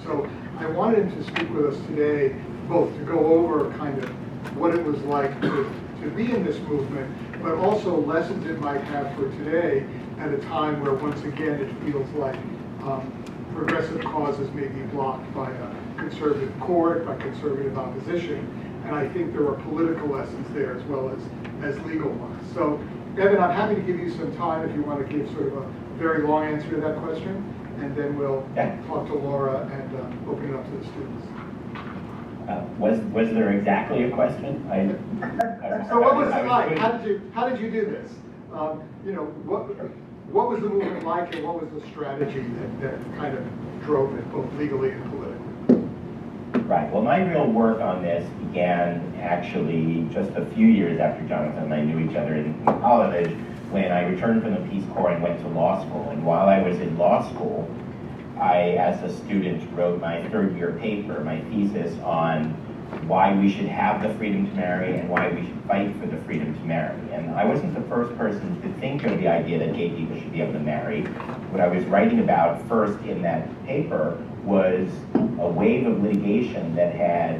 So I wanted him to speak with us today, both to go over kind of what it was like to be in this movement, but also lessons it might have for today at a time where, once again, it feels like progressive causes may be blocked by a conservative court, by conservative opposition. And I think there are political lessons there as well as legal ones. So, Evan, I'm happy to give you some time if you want to give sort of a very long answer to that question, and then we'll talk to Laura and open it up to the students. Was there exactly a question? So what was it like? How did you do this? You know, what was the movement like, and what was the strategy that kind of drove it, both legally and politically? Right. Well, my real work on this began actually just a few years after Jonathan and I knew each other in college, when I returned from the Peace Corps and went to law school. And while I was in law school, I, as a student, wrote my third-year paper, my thesis, on why we should have the freedom to marry and why we should fight for the freedom to marry. And I wasn't the first person to think of the idea that gay people should be able to marry. What I was writing about first in that paper was a wave of litigation that had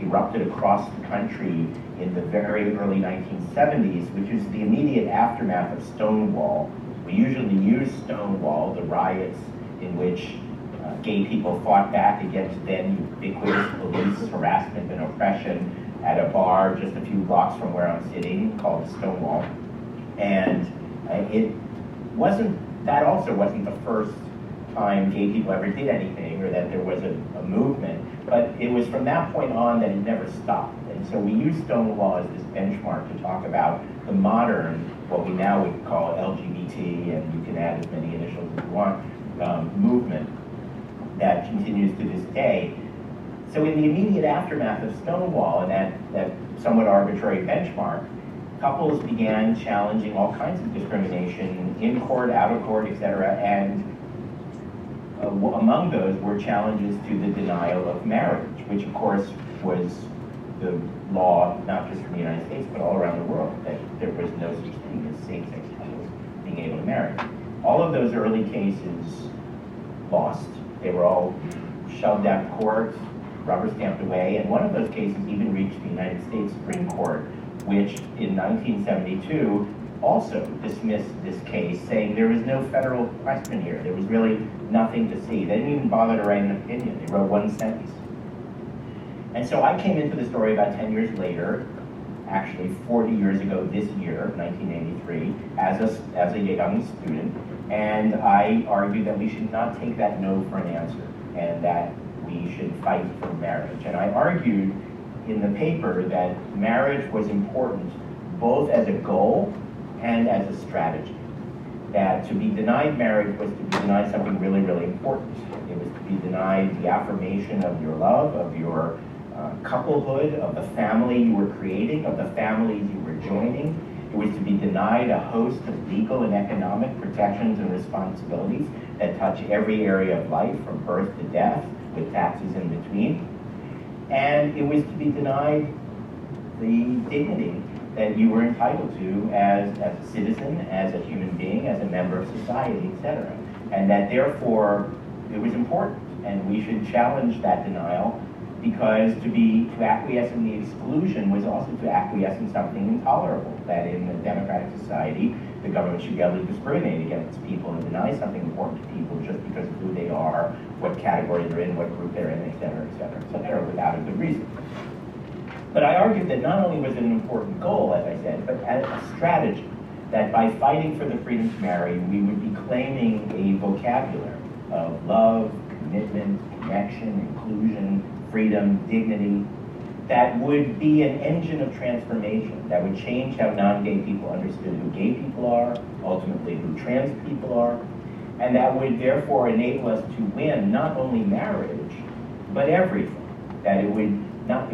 erupted across the country in the very early 1970s, which is the immediate aftermath of Stonewall. We usually use Stonewall, the riots in which gay people fought back against then ubiquitous police harassment and oppression at a bar just a few blocks from where I'm sitting called Stonewall. And that also wasn't the first time gay people ever did anything, or that there was a movement, but it was from that point on that it never stopped. And so we use Stonewall as this benchmark to talk about the modern, what we now would call LGBT, and you can add as many initials as you want, movement that continues to this day. So in the immediate aftermath of Stonewall and that somewhat arbitrary benchmark, couples began challenging all kinds of discrimination in court, out of court, etc. And among those were challenges to the denial of marriage, which of course was the law, not just in the United States, but all around the world, that there was no such thing as same-sex couples being able to marry. All of those early cases lost. They were all shoved out of court, rubber stamped away, and one of those cases even reached the United States Supreme Court, which in 1972 also dismissed this case, saying there was no federal question here. There was really nothing to see. They didn't even bother to write an opinion. They wrote one sentence. And so I came into the story about 10 years later, actually 40 years ago this year, 1983, as a young student, and I argued that we should not take that no for an answer, and that we should fight for marriage. And I argued in the paper that marriage was important both as a goal and as a strategy. That to be denied marriage was to be denied something really, really important. It was to be denied the affirmation of your love, of your couplehood, of the family you were creating, of the families you were joining. It was to be denied a host of legal and economic protections and responsibilities that touch every area of life, from birth to death, with taxes in between. And it was to be denied the dignity that you were entitled to as a citizen, as a human being, as a member of society, etc. And that therefore it was important, and we should challenge that denial, because to acquiesce in the exclusion was also to acquiesce in something intolerable, that in a democratic society, the government should be able to discriminate against people and deny something important to people just because of who they are, what category they're in, what group they're in, etc., without a good reason. But I argued that not only was it an important goal, as I said, but as a strategy, that by fighting for the freedom to marry, we would be claiming a vocabulary of love, commitment, connection, inclusion, freedom, dignity, that would be an engine of transformation, that would change how non-gay people understood who gay people are, ultimately who trans people are, and that would therefore enable us to win not only marriage, but everything. That it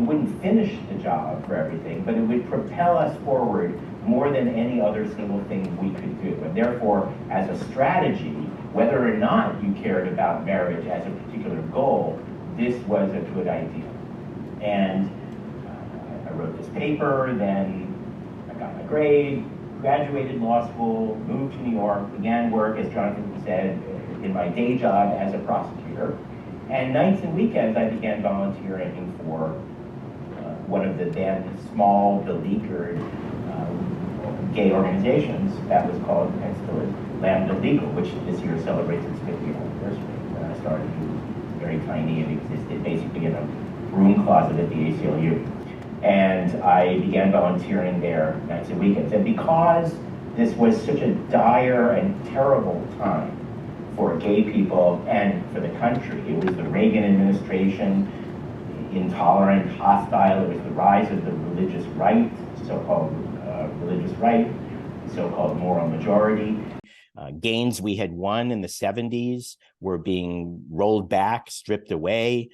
wouldn't finish the job for everything, but it would propel us forward more than any other single thing we could do. And therefore, as a strategy, whether or not you cared about marriage as a particular goal, this was a good idea. And I wrote this paper, then I got my grade, graduated law school, moved to New York, began work, as Jonathan said, in my day job as a prosecutor. And nights and weekends, I began volunteering for one of the then small, beleaguered gay organizations that was called, and still is, Lambda Legal, which this year celebrates its 50th anniversary. When I started, it was very tiny. It existed basically in a broom closet at the ACLU. And I began volunteering there nights and weekends. And because this was such a dire and terrible time for gay people and for the country, it was the Reagan administration, intolerant, hostile. It was the rise of the religious right, so-called religious right, so-called moral majority. Gains we had won in the 70s were being rolled back, stripped away.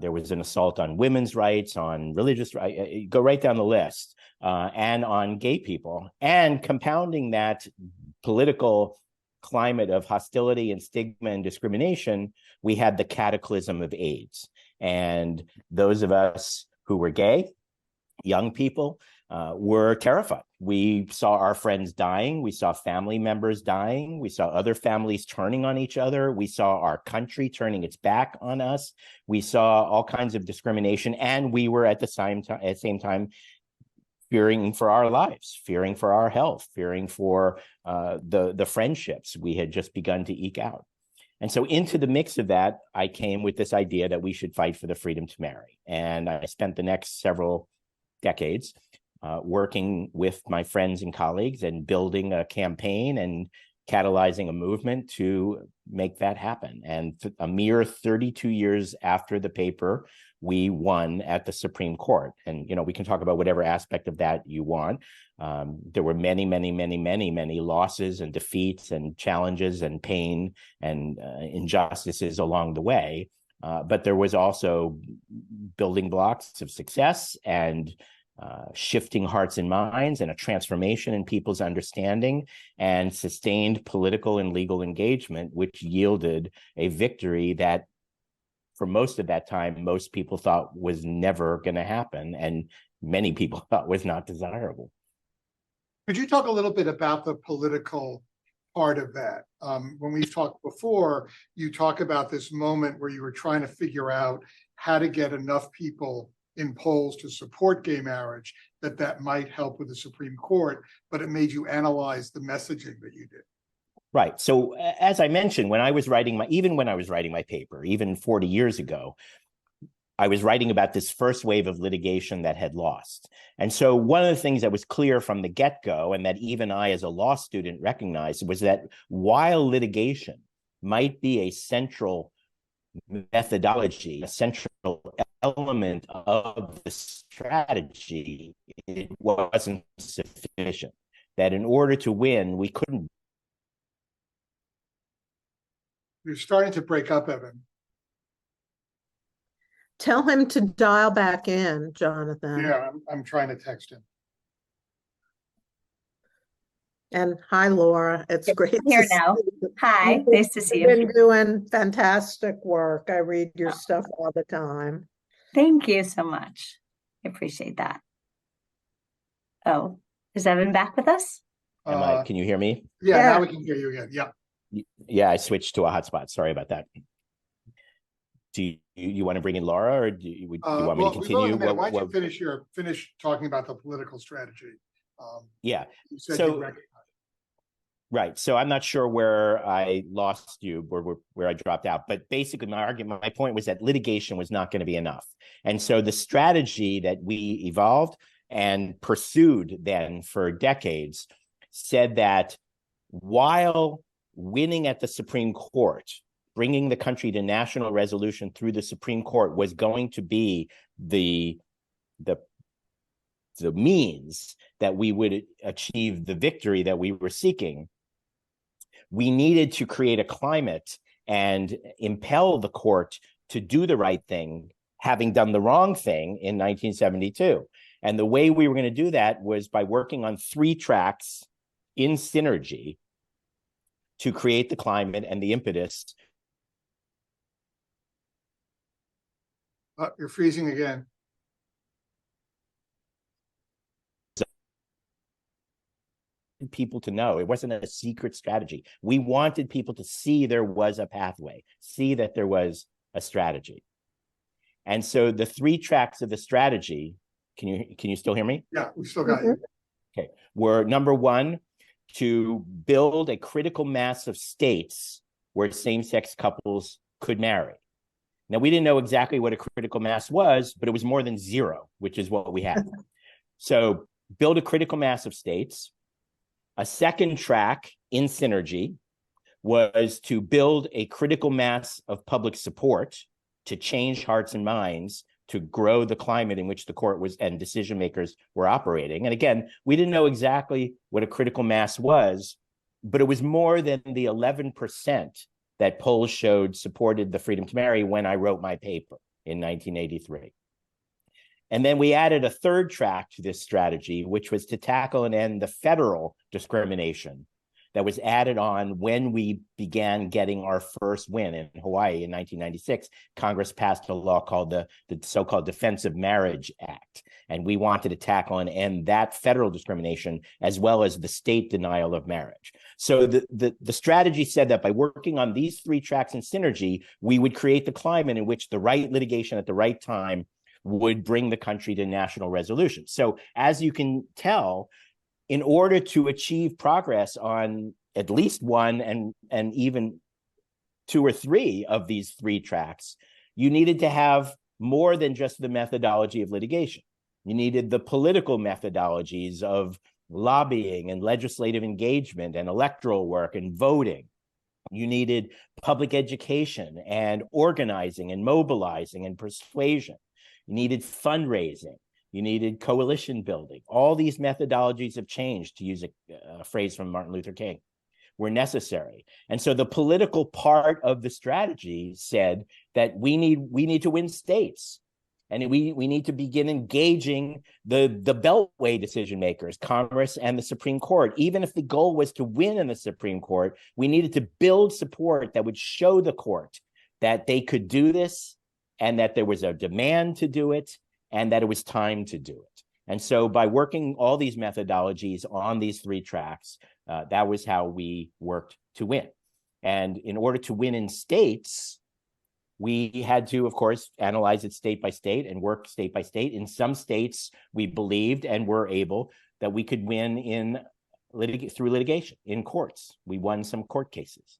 There was an assault on women's rights, on religious rights, go right down the list, and on gay people. And compounding that political climate of hostility and stigma and discrimination, we had the cataclysm of AIDS. And those of us who were gay, young people, were terrified. We saw our friends dying. We saw family members dying. We saw other families turning on each other. We saw our country turning its back on us. We saw all kinds of discrimination. And we were at the same time fearing for our lives, fearing for our health, fearing for the friendships we had just begun to eke out. And so into the mix of that, I came with this idea that we should fight for the freedom to marry. And I spent the next several decades working with my friends and colleagues and building a campaign and catalyzing a movement to make that happen. And a mere 32 years after the paper, we won at the Supreme Court. And, we can talk about whatever aspect of that you want. There were many losses and defeats and challenges and pain and injustices along the way. But there was also building blocks of success and shifting hearts and minds and a transformation in people's understanding and sustained political and legal engagement, which yielded a victory that for most of that time, most people thought was never going to happen. And many people thought was not desirable. Could you talk a little bit about the political part of that? When we've talked before, you talk about this moment where you were trying to figure out how to get enough people in polls to support gay marriage, that might help with the Supreme Court, but it made you analyze the messaging that you did. Right. So as I mentioned, when I was writing my paper, even 40 years ago, I was writing about this first wave of litigation that had lost. And so one of the things that was clear from the get-go, and that even I as a law student recognized, was that while litigation might be a central methodology, a central element of the strategy, it wasn't sufficient. That in order to win, we couldn't. You're starting to break up, Evan. Tell him to dial back in, Jonathan. Yeah, I'm trying to text him. And hi, Laura. It's great I'm here now. Hi, nice to see you. You've been doing fantastic work. I read your stuff all the time. Thank you so much. I appreciate that. Oh, is Evan back with us? Can you hear me? Yeah, Yeah. now we can hear you again. Yeah. Yeah, I switched to a hotspot. Sorry about that. Do you want to bring in Laura, or do you want me to continue? Why don't you finish talking about the political strategy? Yeah. You said So, you recognized. Right. So I'm not sure where I lost you or where I dropped out, but basically my point was that litigation was not going to be enough. And so the strategy that we evolved and pursued then for decades said that while winning at the Supreme Court, bringing the country to national resolution through the Supreme Court was going to be the means that we would achieve the victory that we were seeking, we needed to create a climate and impel the court to do the right thing, having done the wrong thing in 1972. And the way we were going to do that was by working on 3 tracks in synergy to create the climate and the impetus. You're freezing again. People to know it wasn't a secret strategy. We wanted people to see there was a pathway, see that there was a strategy. And so the 3 tracks of the strategy, can you still hear me? Yeah, we still got you. Okay, were number 1, to build a critical mass of states where same-sex couples could marry. Now, we didn't know exactly what a critical mass was, but it was more than 0, which is what we had. So build a critical mass of states. A second track in synergy was to build a critical mass of public support to change hearts and minds, to grow the climate in which the court was and decision makers were operating. And again, we didn't know exactly what a critical mass was, but it was more than the 11% that polls showed supported the freedom to marry when I wrote my paper in 1983. And then we added a third track to this strategy, which was to tackle and end the federal discrimination that was added on when we began getting our first win in Hawaii in 1996. Congress passed a law called the so-called Defense of Marriage Act. And we wanted to tackle and end that federal discrimination as well as the state denial of marriage. So the strategy said that by working on these 3 tracks in synergy, we would create the climate in which the right litigation at the right time would bring the country to national resolution. So as you can tell, in order to achieve progress on at least 1 and even 2 or 3 of these 3 tracks, you needed to have more than just the methodology of litigation. You needed the political methodologies of lobbying and legislative engagement and electoral work and voting. You needed public education and organizing and mobilizing and persuasion. You needed fundraising. You needed coalition building. All these methodologies have changed, to use a phrase from Martin Luther King, were necessary. And so the political part of the strategy said that we need to win states. And we need to begin engaging the Beltway decision makers, Congress and the Supreme Court. Even if the goal was to win in the Supreme Court, we needed to build support that would show the court that they could do this and that there was a demand to do it and that it was time to do it. And so by working all these methodologies on these 3 tracks, that was how we worked to win. And in order to win in states, we had to, of course, analyze it state by state and work state by state. In some states, we believed and were able that we could win through litigation in courts. We won some court cases.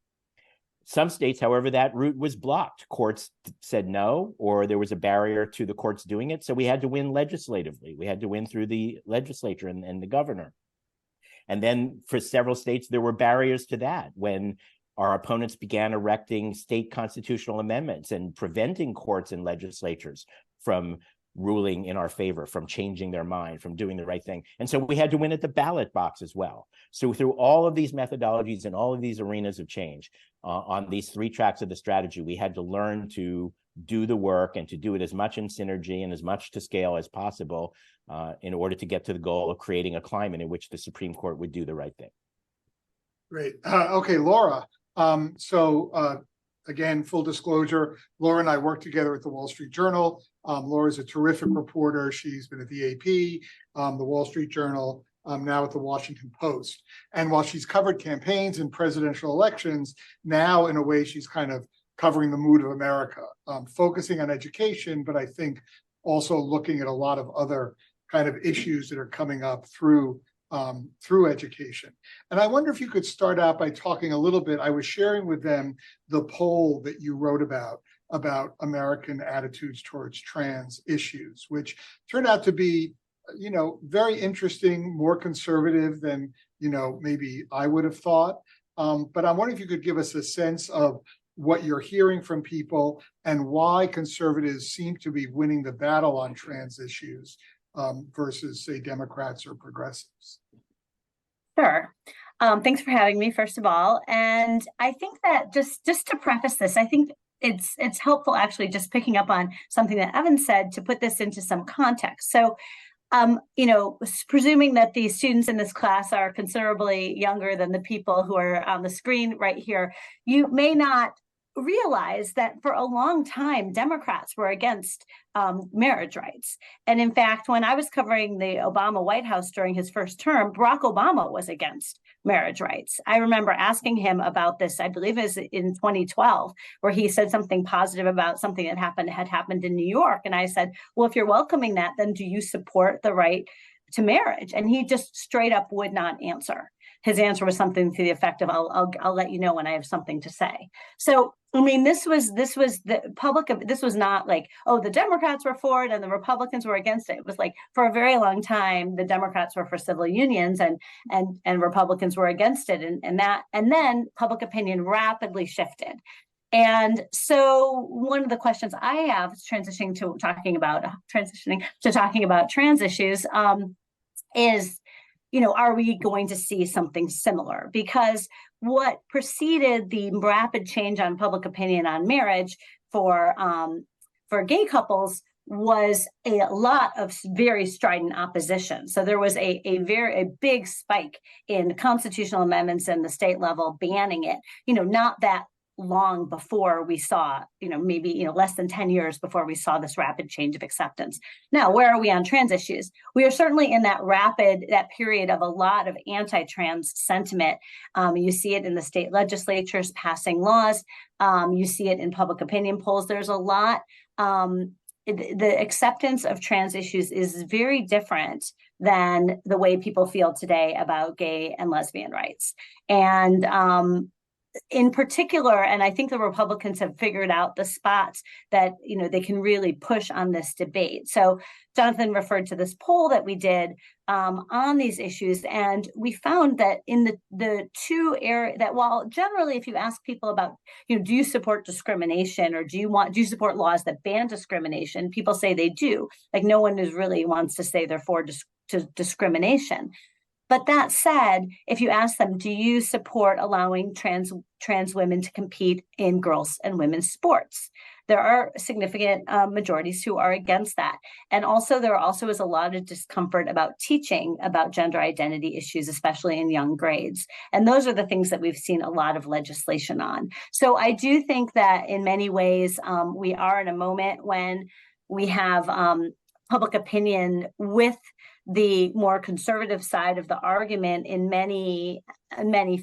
Some states, however, that route was blocked. Courts said no, or there was a barrier to the courts doing it. So we had to win legislatively. We had to win through the legislature and the governor. And then for several states, there were barriers to that when our opponents began erecting state constitutional amendments and preventing courts and legislatures from ruling in our favor, from changing their mind, from doing the right thing. And so we had to win at the ballot box as well. So through all of these methodologies and all of these arenas of change on these 3 tracks of the strategy, we had to learn to do the work and to do it as much in synergy and as much to scale as possible in order to get to the goal of creating a climate in which the Supreme Court would do the right thing. Great. Okay, Laura. Again, full disclosure, Laura and I worked together at the Wall Street Journal. Laura's a terrific reporter. She's been at the AP, the Wall Street Journal, now at the Washington Post. And while she's covered campaigns and presidential elections, now in a way she's kind of covering the mood of America, focusing on education, but I think also looking at a lot of other kind of issues that are coming up through education. And I wonder if you could start out by talking a little bit. I was sharing with them the poll that you wrote about American attitudes towards trans issues, which turned out to be, very interesting, more conservative than, maybe I would have thought. But I'm wondering if you could give us a sense of what you're hearing from people and why conservatives seem to be winning the battle on trans issues versus, say, Democrats or progressives. Sure. Thanks for having me, first of all. And I think that just to preface this, I think it's helpful actually just picking up on something that Evan said to put this into some context. So, presuming that the students in this class are considerably younger than the people who are on the screen right here, you may not realize that for a long time, Democrats were against marriage rights. And in fact, when I was covering the Obama White House during his first term, Barack Obama was against marriage rights. I remember asking him about this, I believe it was in 2012, where he said something positive about something that had happened in New York. And I said, well, if you're welcoming that, then do you support the right to marriage? And he just straight up would not answer. His answer was something to the effect of, I'll let you know when I have something to say. So, I mean, this was the public, this was not like, oh, the Democrats were for it and the Republicans were against it. It was like, for a very long time, the Democrats were for civil unions and Republicans were against it. And then public opinion rapidly shifted. And so one of the questions I have is transitioning to talking about trans issues, is, are we going to see something similar? Because what preceded the rapid change on public opinion on marriage for gay couples was a lot of very strident opposition. So there was a big spike in constitutional amendments in the state level banning it, not that long before we saw, maybe, less than 10 years before we saw this rapid change of acceptance. Now, where are we on trans issues? We are certainly in that period of a lot of anti-trans sentiment. You see it in the state legislatures passing laws. You see it in public opinion polls. There's a lot. The acceptance of trans issues is very different than the way people feel today about gay and lesbian rights. And in particular, and I think the Republicans have figured out the spots that, they can really push on this debate. So Jonathan referred to this poll that we did on these issues, and we found that in the two areas that, while generally if you ask people about, do you support discrimination or do you support laws that ban discrimination, people say they do. Like, no one really wants to say they're for discrimination. But that said, if you ask them, do you support allowing trans women to compete in girls and women's sports? There are significant majorities who are against that. And also, there also is a lot of discomfort about teaching about gender identity issues, especially in young grades. And those are the things that we've seen a lot of legislation on. So I do think that in many ways, we are in a moment when we have public opinion with the more conservative side of the argument in many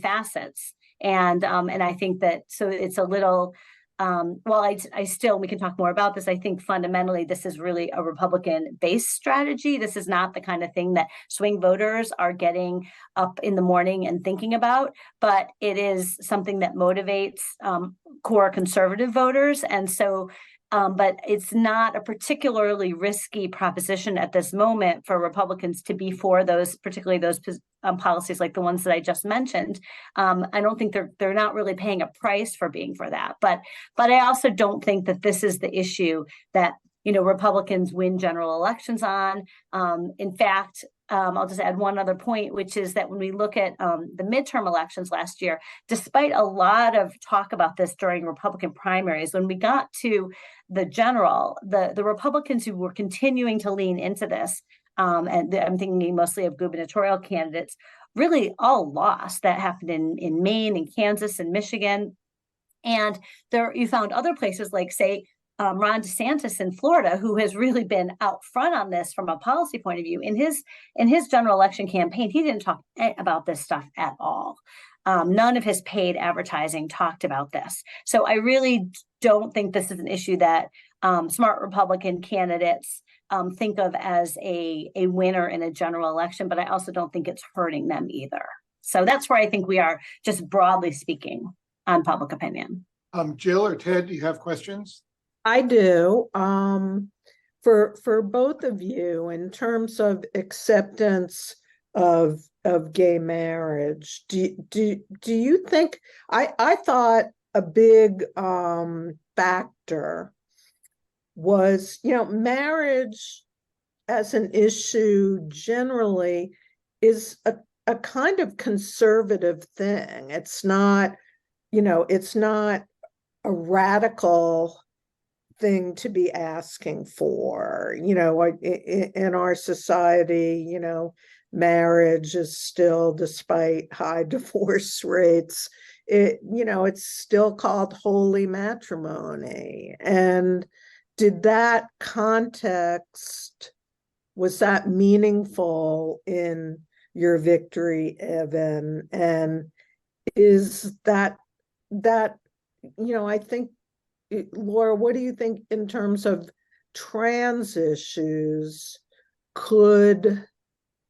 facets. And I think that, so it's a little, while I still, we can talk more about this, I think fundamentally this is really a Republican-based strategy. This is not the kind of thing that swing voters are getting up in the morning and thinking about, but it is something that motivates core conservative voters. And so, but it's not a particularly risky proposition at this moment for Republicans to be for those, particularly those policies like the ones that I just mentioned. I don't think they're not really paying a price for being for that. But I also don't think that this is the issue that Republicans win general elections on. In fact, I'll just add one other point, which is that when we look at the midterm elections last year, despite a lot of talk about this during Republican primaries, when we got to the general, the Republicans who were continuing to lean into this, and I'm thinking mostly of gubernatorial candidates, really all lost. That happened in Maine and Kansas and Michigan. And there you found other places like, say, Ron DeSantis in Florida, who has really been out front on this from a policy point of view. In his general election campaign, he didn't talk about this stuff at all. None of his paid advertising talked about this. So I really don't think this is an issue that smart Republican candidates think of as a winner in a general election, but I also don't think it's hurting them either. So that's where I think we are, just broadly speaking, on public opinion. Jill or Ted, do you have questions? I do. For both of you, in terms of acceptance of gay marriage, do you think, I thought a big factor was, marriage as an issue generally is a kind of conservative thing. It's not, it's not a radical thing to be asking for. In our society, marriage is still, despite high divorce rates, it's still called holy matrimony. And did that context, was that meaningful in your victory, Evan. And is that, I think, Laura, what do you think in terms of trans issues could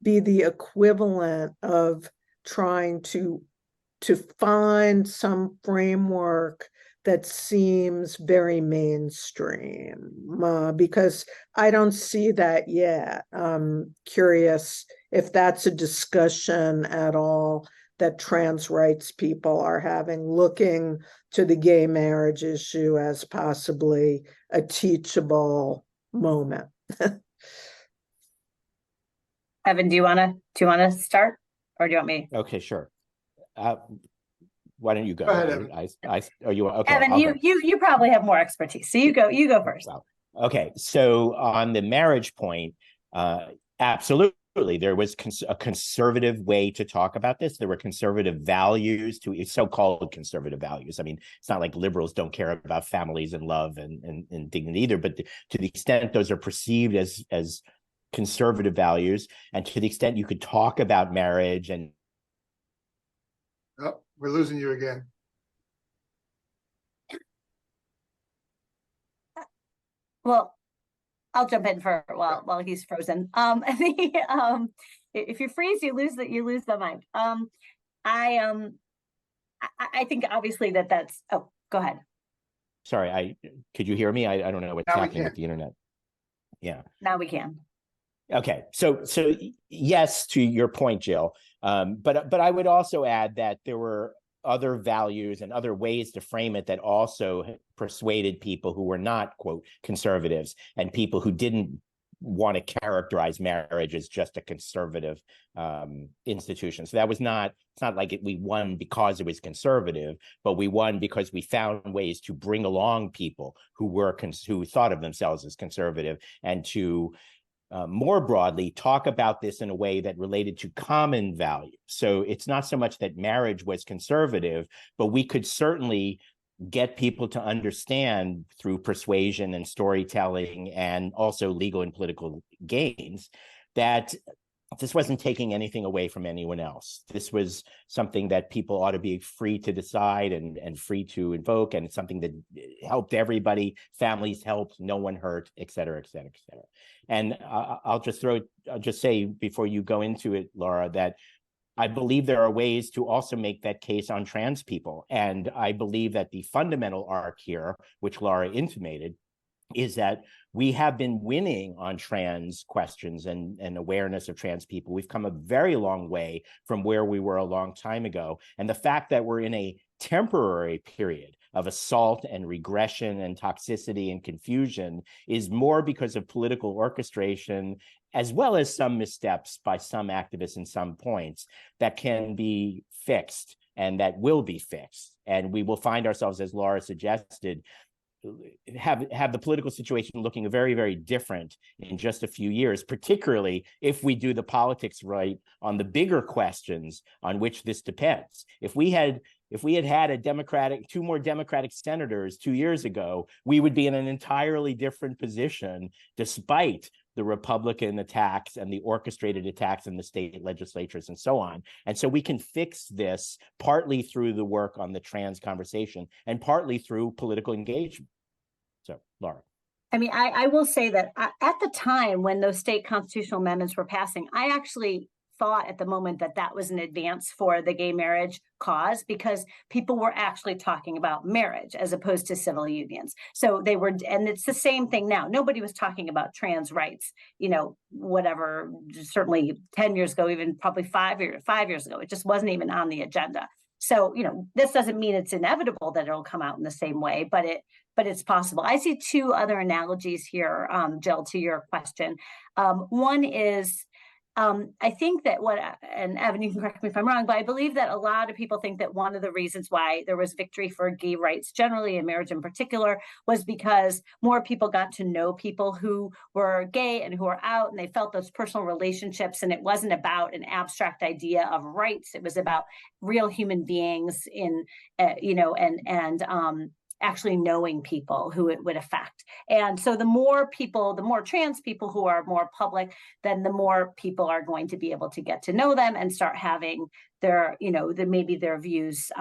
be the equivalent of trying to find some framework that seems very mainstream? Because I don't see that yet. I'm curious if that's a discussion at all that trans rights people are having, looking to the gay marriage issue as possibly a teachable moment. Evan, do you wanna start, or do you want me? Okay, sure. Uh, why don't you go? Go ahead, Evan. Oh, you okay? Evan, I'll go. you probably have more expertise, so you go first. Well, okay. So on the marriage point, absolutely, there was a conservative way to talk about this. There were conservative values, to so-called conservative values. I mean, it's not like liberals don't care about families and love and dignity either, but to the extent those are perceived as conservative values, and to the extent you could talk about marriage and Oh, we're losing you again. Well, I'll jump in for while he's frozen. If you freeze, you lose the mic. I think obviously that's. Oh, go ahead. sorry, could you hear me? I don't know what's Now we happening with can. the internet. Yeah. Now we can. Okay, so yes, to your point, Jill, but I would also add that there were other values and other ways to frame it that also persuaded people who were not, quote, conservatives, and people who didn't want to characterize marriage as just a conservative institution. So it's not like we won because it was conservative, but we won because we found ways to bring along people who thought of themselves as conservative, and to more broadly, talk about this in a way that related to common values. So it's not so much that marriage was conservative, but we could certainly get people to understand through persuasion and storytelling and also legal and political gains that this wasn't taking anything away from anyone else. This was something that people ought to be free to decide and free to invoke, and it's something that helped everybody. Families helped, no one hurt, et cetera, et cetera, et cetera. And I'll just say before you go into it, Laura, that I believe there are ways to also make that case on trans people. And I believe that the fundamental arc here, which Laura intimated, is that we have been winning on trans questions and awareness of trans people. We've come a very long way from where we were a long time ago. And the fact that we're in a temporary period of assault and regression and toxicity and confusion is more because of political orchestration, as well as some missteps by some activists in some points that can be fixed and that will be fixed. And we will find ourselves, as Laura suggested, have the political situation looking very, very different in just a few years, particularly if we do the politics right on the bigger questions on which this depends. If we had two more Democratic senators 2 years ago, we would be in an entirely different position, despite the Republican attacks and the orchestrated attacks in the state legislatures and so on. And so we can fix this partly through the work on the trans conversation and partly through political engagement. So, Laura. I mean, I will say that at the time when those state constitutional amendments were passing, I actually thought at the moment that was an advance for the gay marriage cause, because people were actually talking about marriage as opposed to civil unions. So they were, and it's the same thing now. Nobody was talking about trans rights, whatever, certainly 10 years ago, even probably 5 years ago. It just wasn't even on the agenda. So, this doesn't mean it's inevitable that it'll come out in the same way, but it's possible. I see two other analogies here, Jill, to your question. One is, I think that and Evan, you can correct me if I'm wrong, but I believe that a lot of people think that one of the reasons why there was victory for gay rights generally, and marriage in particular, was because more people got to know people who were gay and who were out, and they felt those personal relationships, and it wasn't about an abstract idea of rights. It was about real human beings actually knowing people who it would affect. And so the more trans people who are more public, then the more people are going to be able to get to know them and start having their, maybe their views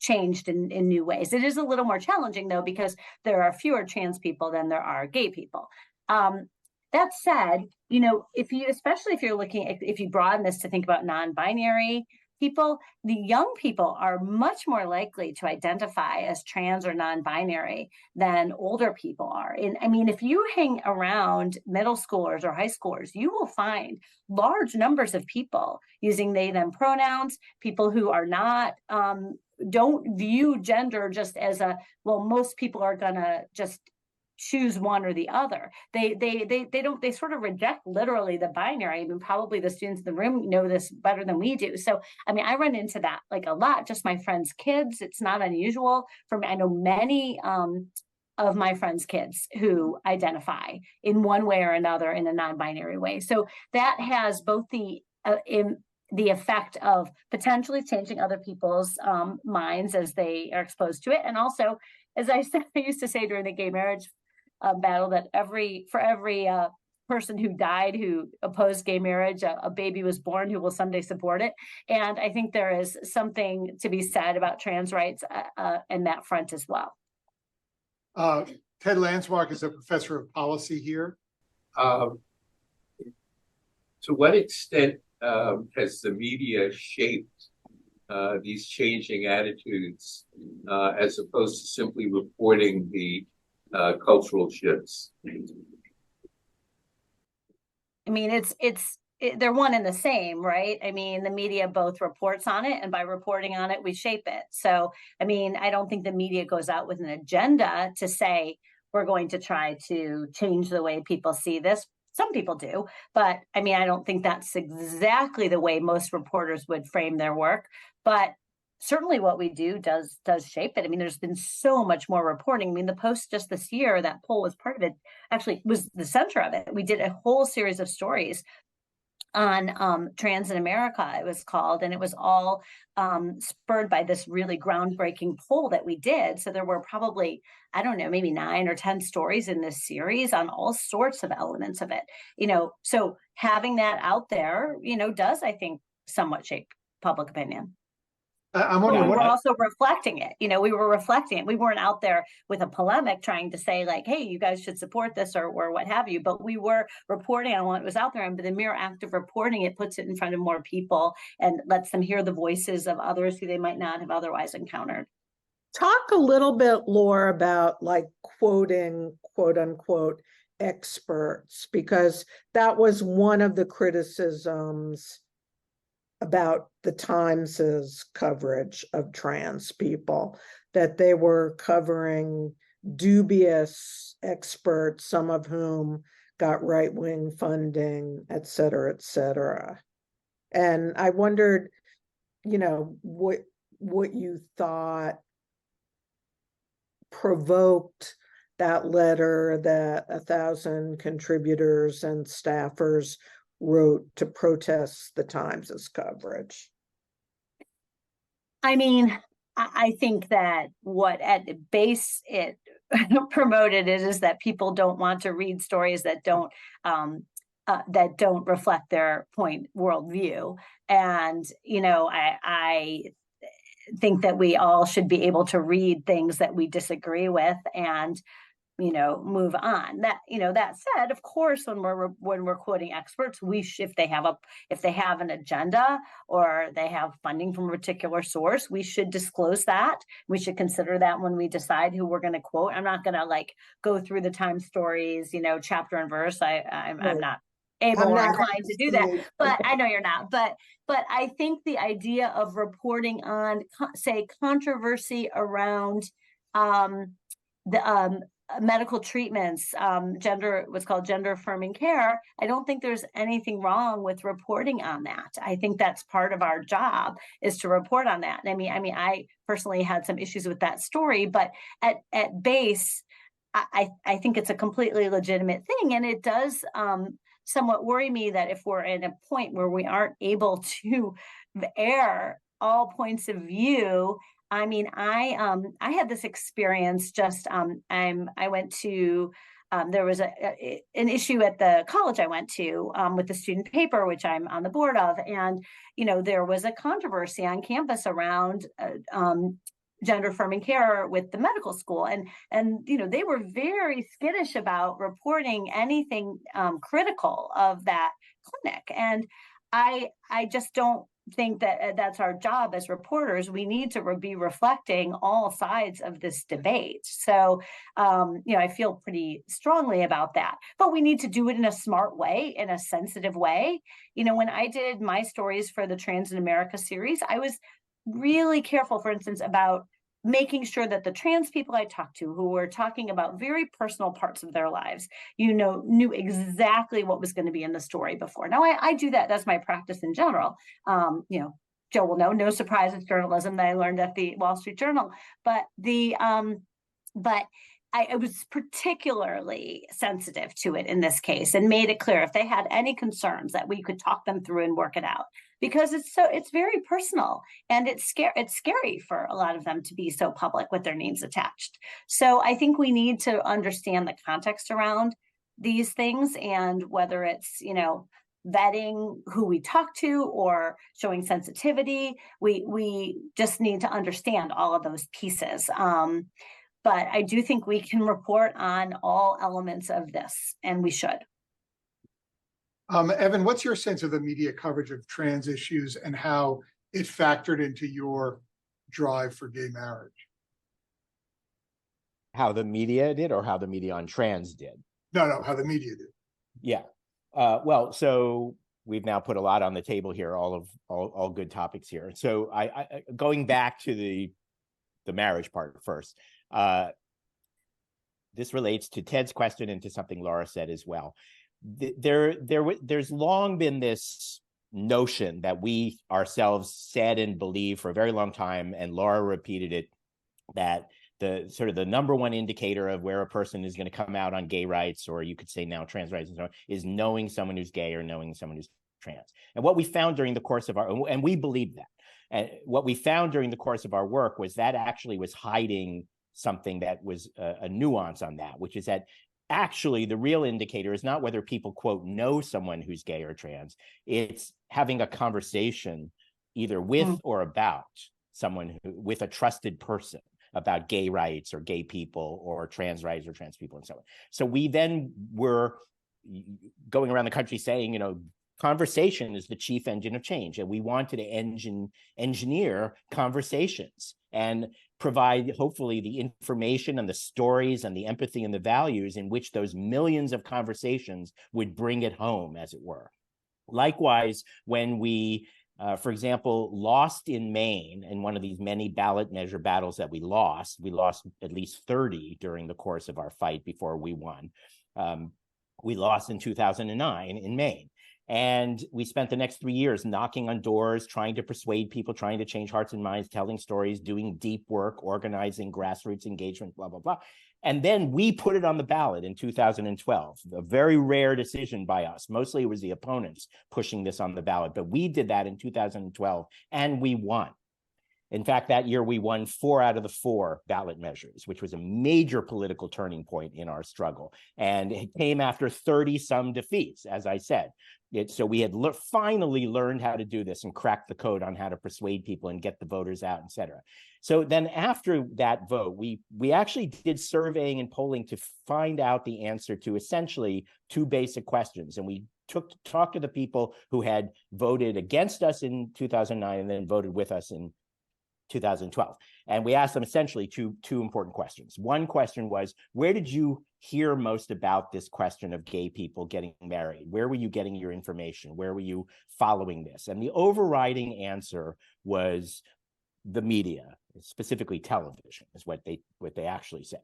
changed in new ways. It is a little more challenging though, because there are fewer trans people than there are gay people. That said, especially if you broaden this to think about non-binary people, the young people are much more likely to identify as trans or non-binary than older people are. And I mean, if you hang around middle schoolers or high schoolers, you will find large numbers of people using they, them pronouns, people who are not, don't view gender just as most people are gonna just choose one or the other. They sort of reject literally the binary. I mean, probably the students in the room know this better than we do. So, I mean, I run into that like a lot, just my friends' kids. It's not unusual for me. I know many of my friends' kids who identify in one way or another in a non-binary way. So that has both the effect of potentially changing other people's minds as they are exposed to it. And also, as I used to say during the gay marriage battle, that for every person who died who opposed gay marriage, a baby was born who will someday support it. And I think there is something to be said about trans rights in that front as well. Ted Landsmark is a professor of policy here. To what extent has the media shaped these changing attitudes as opposed to simply reporting the cultural shifts? I mean, they're one and the same, right? I mean, the media both reports on it, and by reporting on it, we shape it. So, I mean, I don't think the media goes out with an agenda to say, we're going to try to change the way people see this. Some people do, but I mean, I don't think that's exactly the way most reporters would frame their work. But certainly what we do does shape it. I mean, there's been so much more reporting. I mean, the Post just this year, that poll was part of it, actually was the center of it. We did a whole series of stories on Trans in America, it was called, and it was all spurred by this really groundbreaking poll that we did. So there were probably, I don't know, maybe 9 or 10 stories in this series on all sorts of elements of it. So having that out there, does, I think, somewhat shape public opinion. I'm wondering we're also reflecting it. We were reflecting it. We weren't out there with a polemic trying to say like, hey, you guys should support this or what have you, but we were reporting on what was out there. And the mere act of reporting it puts it in front of more people and lets them hear the voices of others who they might not have otherwise encountered. Talk a little bit, Laura, about like quoting, quote unquote, experts, because that was one of the criticisms about the Times's coverage of trans people, that they were covering dubious experts, some of whom got right-wing funding, et cetera, et cetera. And I wondered, what you thought provoked that letter that 1,000 contributors and staffers wrote to protest the Times's coverage. I mean, I think that what at base it promoted is that people don't want to read stories that don't reflect their worldview. And I think that we all should be able to read things that we disagree with and move on. That said, of course, when we're quoting experts, if they have an agenda or they have funding from a particular source, we should disclose that. We should consider that when we decide who we're going to quote. I'm not going to go through the Times stories, chapter and verse. I'm not able or inclined to do that, but I know you're not. But I think the idea of reporting on, say, controversy around the medical treatments, what's called gender affirming care, I don't think there's anything wrong with reporting on that. I think that's part of our job, is to report on that. And I personally had some issues with that story, but at base, I think it's a completely legitimate thing. And it does somewhat worry me that if we're at a point where we aren't able to air all points of view, I mean, I had this experience just I went to there was an issue at the college I went to with the student paper, which I'm on the board of, and there was a controversy on campus around gender affirming care with the medical school, and they were very skittish about reporting anything critical of that clinic, and I just don't think that that's our job as reporters. We need to be reflecting all sides of this debate. So, I feel pretty strongly about that, but we need to do it in a smart way, in a sensitive way. When I did my stories for the Trans in America series, I was really careful, for instance, about making sure that the trans people I talked to, who were talking about very personal parts of their lives, knew exactly what was going to be in the story before. Now, I do that. That's my practice in general. Joe will know, no surprises journalism that I learned at the Wall Street Journal. But I was particularly sensitive to it in this case and made it clear if they had any concerns that we could talk them through and work it out, because it's very personal, and it's scary for a lot of them to be so public with their names attached. So I think we need to understand the context around these things, and whether it's vetting who we talk to or showing sensitivity, we just need to understand all of those pieces. But I do think we can report on all elements of this, and we should. Evan, what's your sense of the media coverage of trans issues and how it factored into your drive for gay marriage? How the media did, or how the media on trans did? No, how the media did. Yeah. Well, so we've now put a lot on the table here, all good topics here. So I going back to the marriage part first. This relates to Ted's question and to something Laura said as well. There's long been this notion that we ourselves said and believed for a very long time, and Laura repeated it, that the sort of the number one indicator of where a person is going to come out on gay rights, or you could say now trans rights, and so on, is knowing someone who's gay or knowing someone who's trans. And what we found during the course of and we believe that, and what we found during the course of our work was that actually was hiding something that was a nuance on that, which is that actually the real indicator is not whether people, quote, know someone who's gay or trans. It's having a conversation either with or about someone with a trusted person about gay rights or gay people or trans rights or trans people and so on. So we then were going around the country saying, conversation is the chief engine of change. And we wanted to engineer conversations and provide, hopefully, the information and the stories and the empathy and the values in which those millions of conversations would bring it home, as it were. Likewise, when we, for example, lost in Maine in one of these many ballot measure battles that we lost at least 30 during the course of our fight before we won. We lost in 2009 in Maine. And we spent the next 3 years knocking on doors, trying to persuade people, trying to change hearts and minds, telling stories, doing deep work, organizing grassroots engagement, blah, blah, blah. And then we put it on the ballot in 2012, a very rare decision by us. Mostly it was the opponents pushing this on the ballot, but we did that in 2012 and we won. In fact, that year we won 4 out of the 4 ballot measures, which was a major political turning point in our struggle. And it came after 30-some defeats, as I said. So we had finally learned how to do this and cracked the code on how to persuade people and get the voters out, et cetera. So then after that vote, we actually did surveying and polling to find out the answer to essentially 2 basic questions. And we talked to the people who had voted against us in 2009 and then voted with us in 2012. And we asked them essentially two important questions. One question was, where did you hear most about this question of gay people getting married? Where were you getting your information? Where were you following this? And the overriding answer was the media, specifically television, is what they actually said.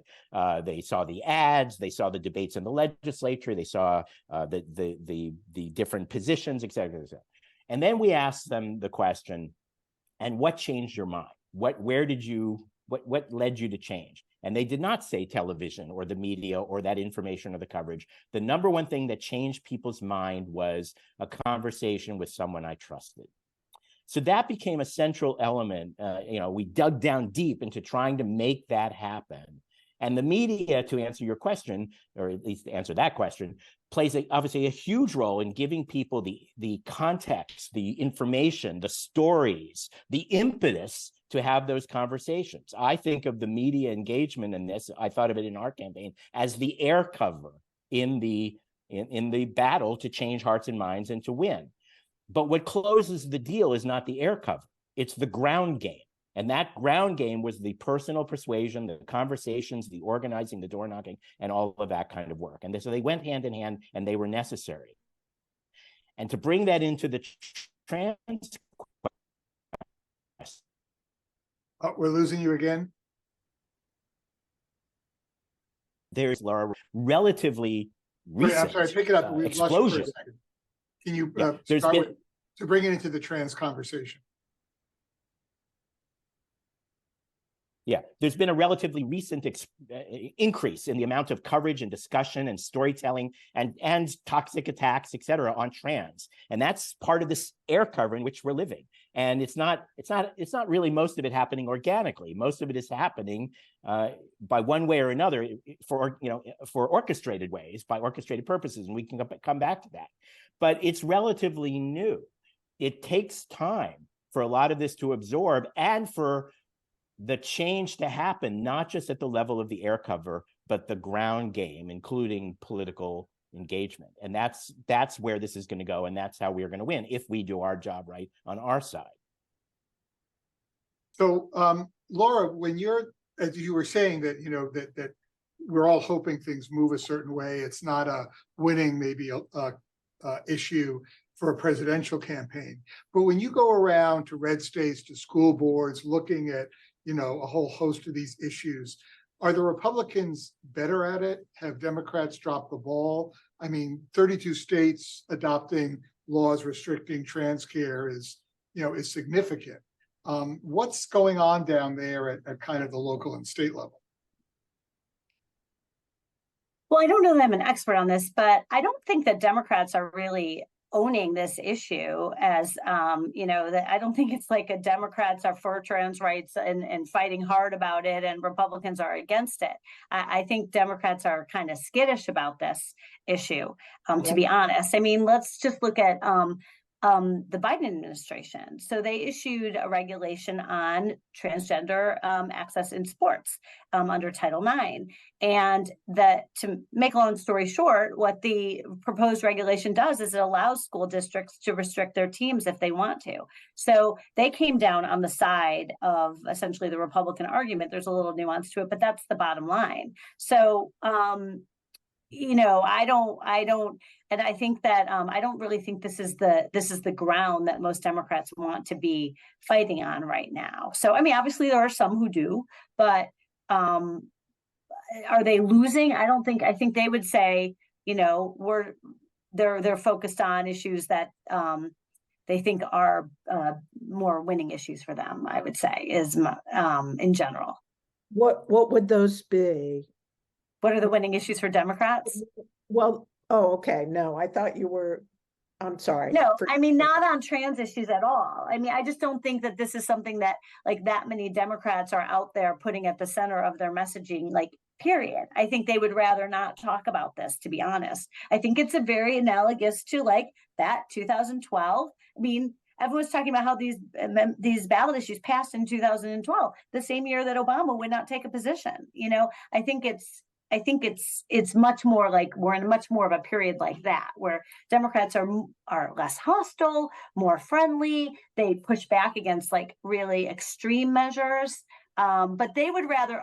They saw the ads, they saw the debates in the legislature, they saw the different positions, et cetera, et cetera. And then we asked them the question, and what changed your mind? What led you to change? And they did not say television or the media or that information or the coverage. The number one thing that changed people's mind was a conversation with someone I trusted. So that became a central element. We dug down deep into trying to make that happen. And the media, to answer your question, or at least to answer that question, plays obviously a huge role in giving people the context, the information, the stories, the impetus to have those conversations. I think of the media engagement in this, I thought of it in our campaign, as the air cover in the battle to change hearts and minds and to win. But what closes the deal is not the air cover, it's the ground game. And that ground game was the personal persuasion, the conversations, the organizing, the door knocking, and all of that kind of work. And so they went hand in hand and they were necessary. And to bring that into the trans Oh, we're losing you again. there's Laura, relatively recent. I'm sorry, pick it up. We've lost you for a second. Can you to bring it into the trans conversation? Yeah, there's been a relatively recent increase in the amount of coverage and discussion and storytelling and toxic attacks, et cetera, on trans, and that's part of this air cover in which we're living. And it's not really most of it happening organically. Most of it is happening by one way or another for orchestrated ways, by orchestrated purposes, and we can come back to that. But it's relatively new. It takes time for a lot of this to absorb and for the change to happen, not just at the level of the air cover, but the ground game, including political engagement. And that's where this is going to go, and that's how we're going to win if we do our job right on our side. So, Laura, when as you were saying that that we're all hoping things move a certain way, it's not a winning maybe issue for a presidential campaign. But when you go around to red states, to school boards, looking at a whole host of these issues, are the Republicans better at it? Have Democrats dropped the ball? I mean, 32 states adopting laws restricting trans care is significant. What's going on down there at kind of the local and state level? Well, I don't know that I'm an expert on this, but I don't think that Democrats are really owning this issue as, that I don't think it's like Democrats are for trans rights and fighting hard about it and Republicans are against it. I think Democrats are kind of skittish about this issue, to be honest. I mean, let's just look at the Biden administration. So they issued a regulation on transgender access in sports under Title IX. And to make a long story short, what the proposed regulation does is it allows school districts to restrict their teams if they want to. So they came down on the side of essentially the Republican argument. There's a little nuance to it, but that's the bottom line. So, and I think that I don't really think this is the ground that most Democrats want to be fighting on right now. So, I mean, obviously there are some who do, but are they losing? I think they would say, they're focused on issues that they think are more winning issues for them, I would say, is in general. What would those be? What are the winning issues for Democrats? Well, okay. No, I thought you were, I'm sorry. No, I mean, not on trans issues at all. I mean, I just don't think that this is something that that many Democrats are out there putting at the center of their messaging, period. I think they would rather not talk about this, to be honest. I think it's a very analogous to that 2012. I mean, everyone's talking about how these ballot issues passed in 2012, the same year that Obama would not take a position. I think it's much more we're in much more of a period like that, where Democrats are less hostile, more friendly. They push back against really extreme measures. But they would rather,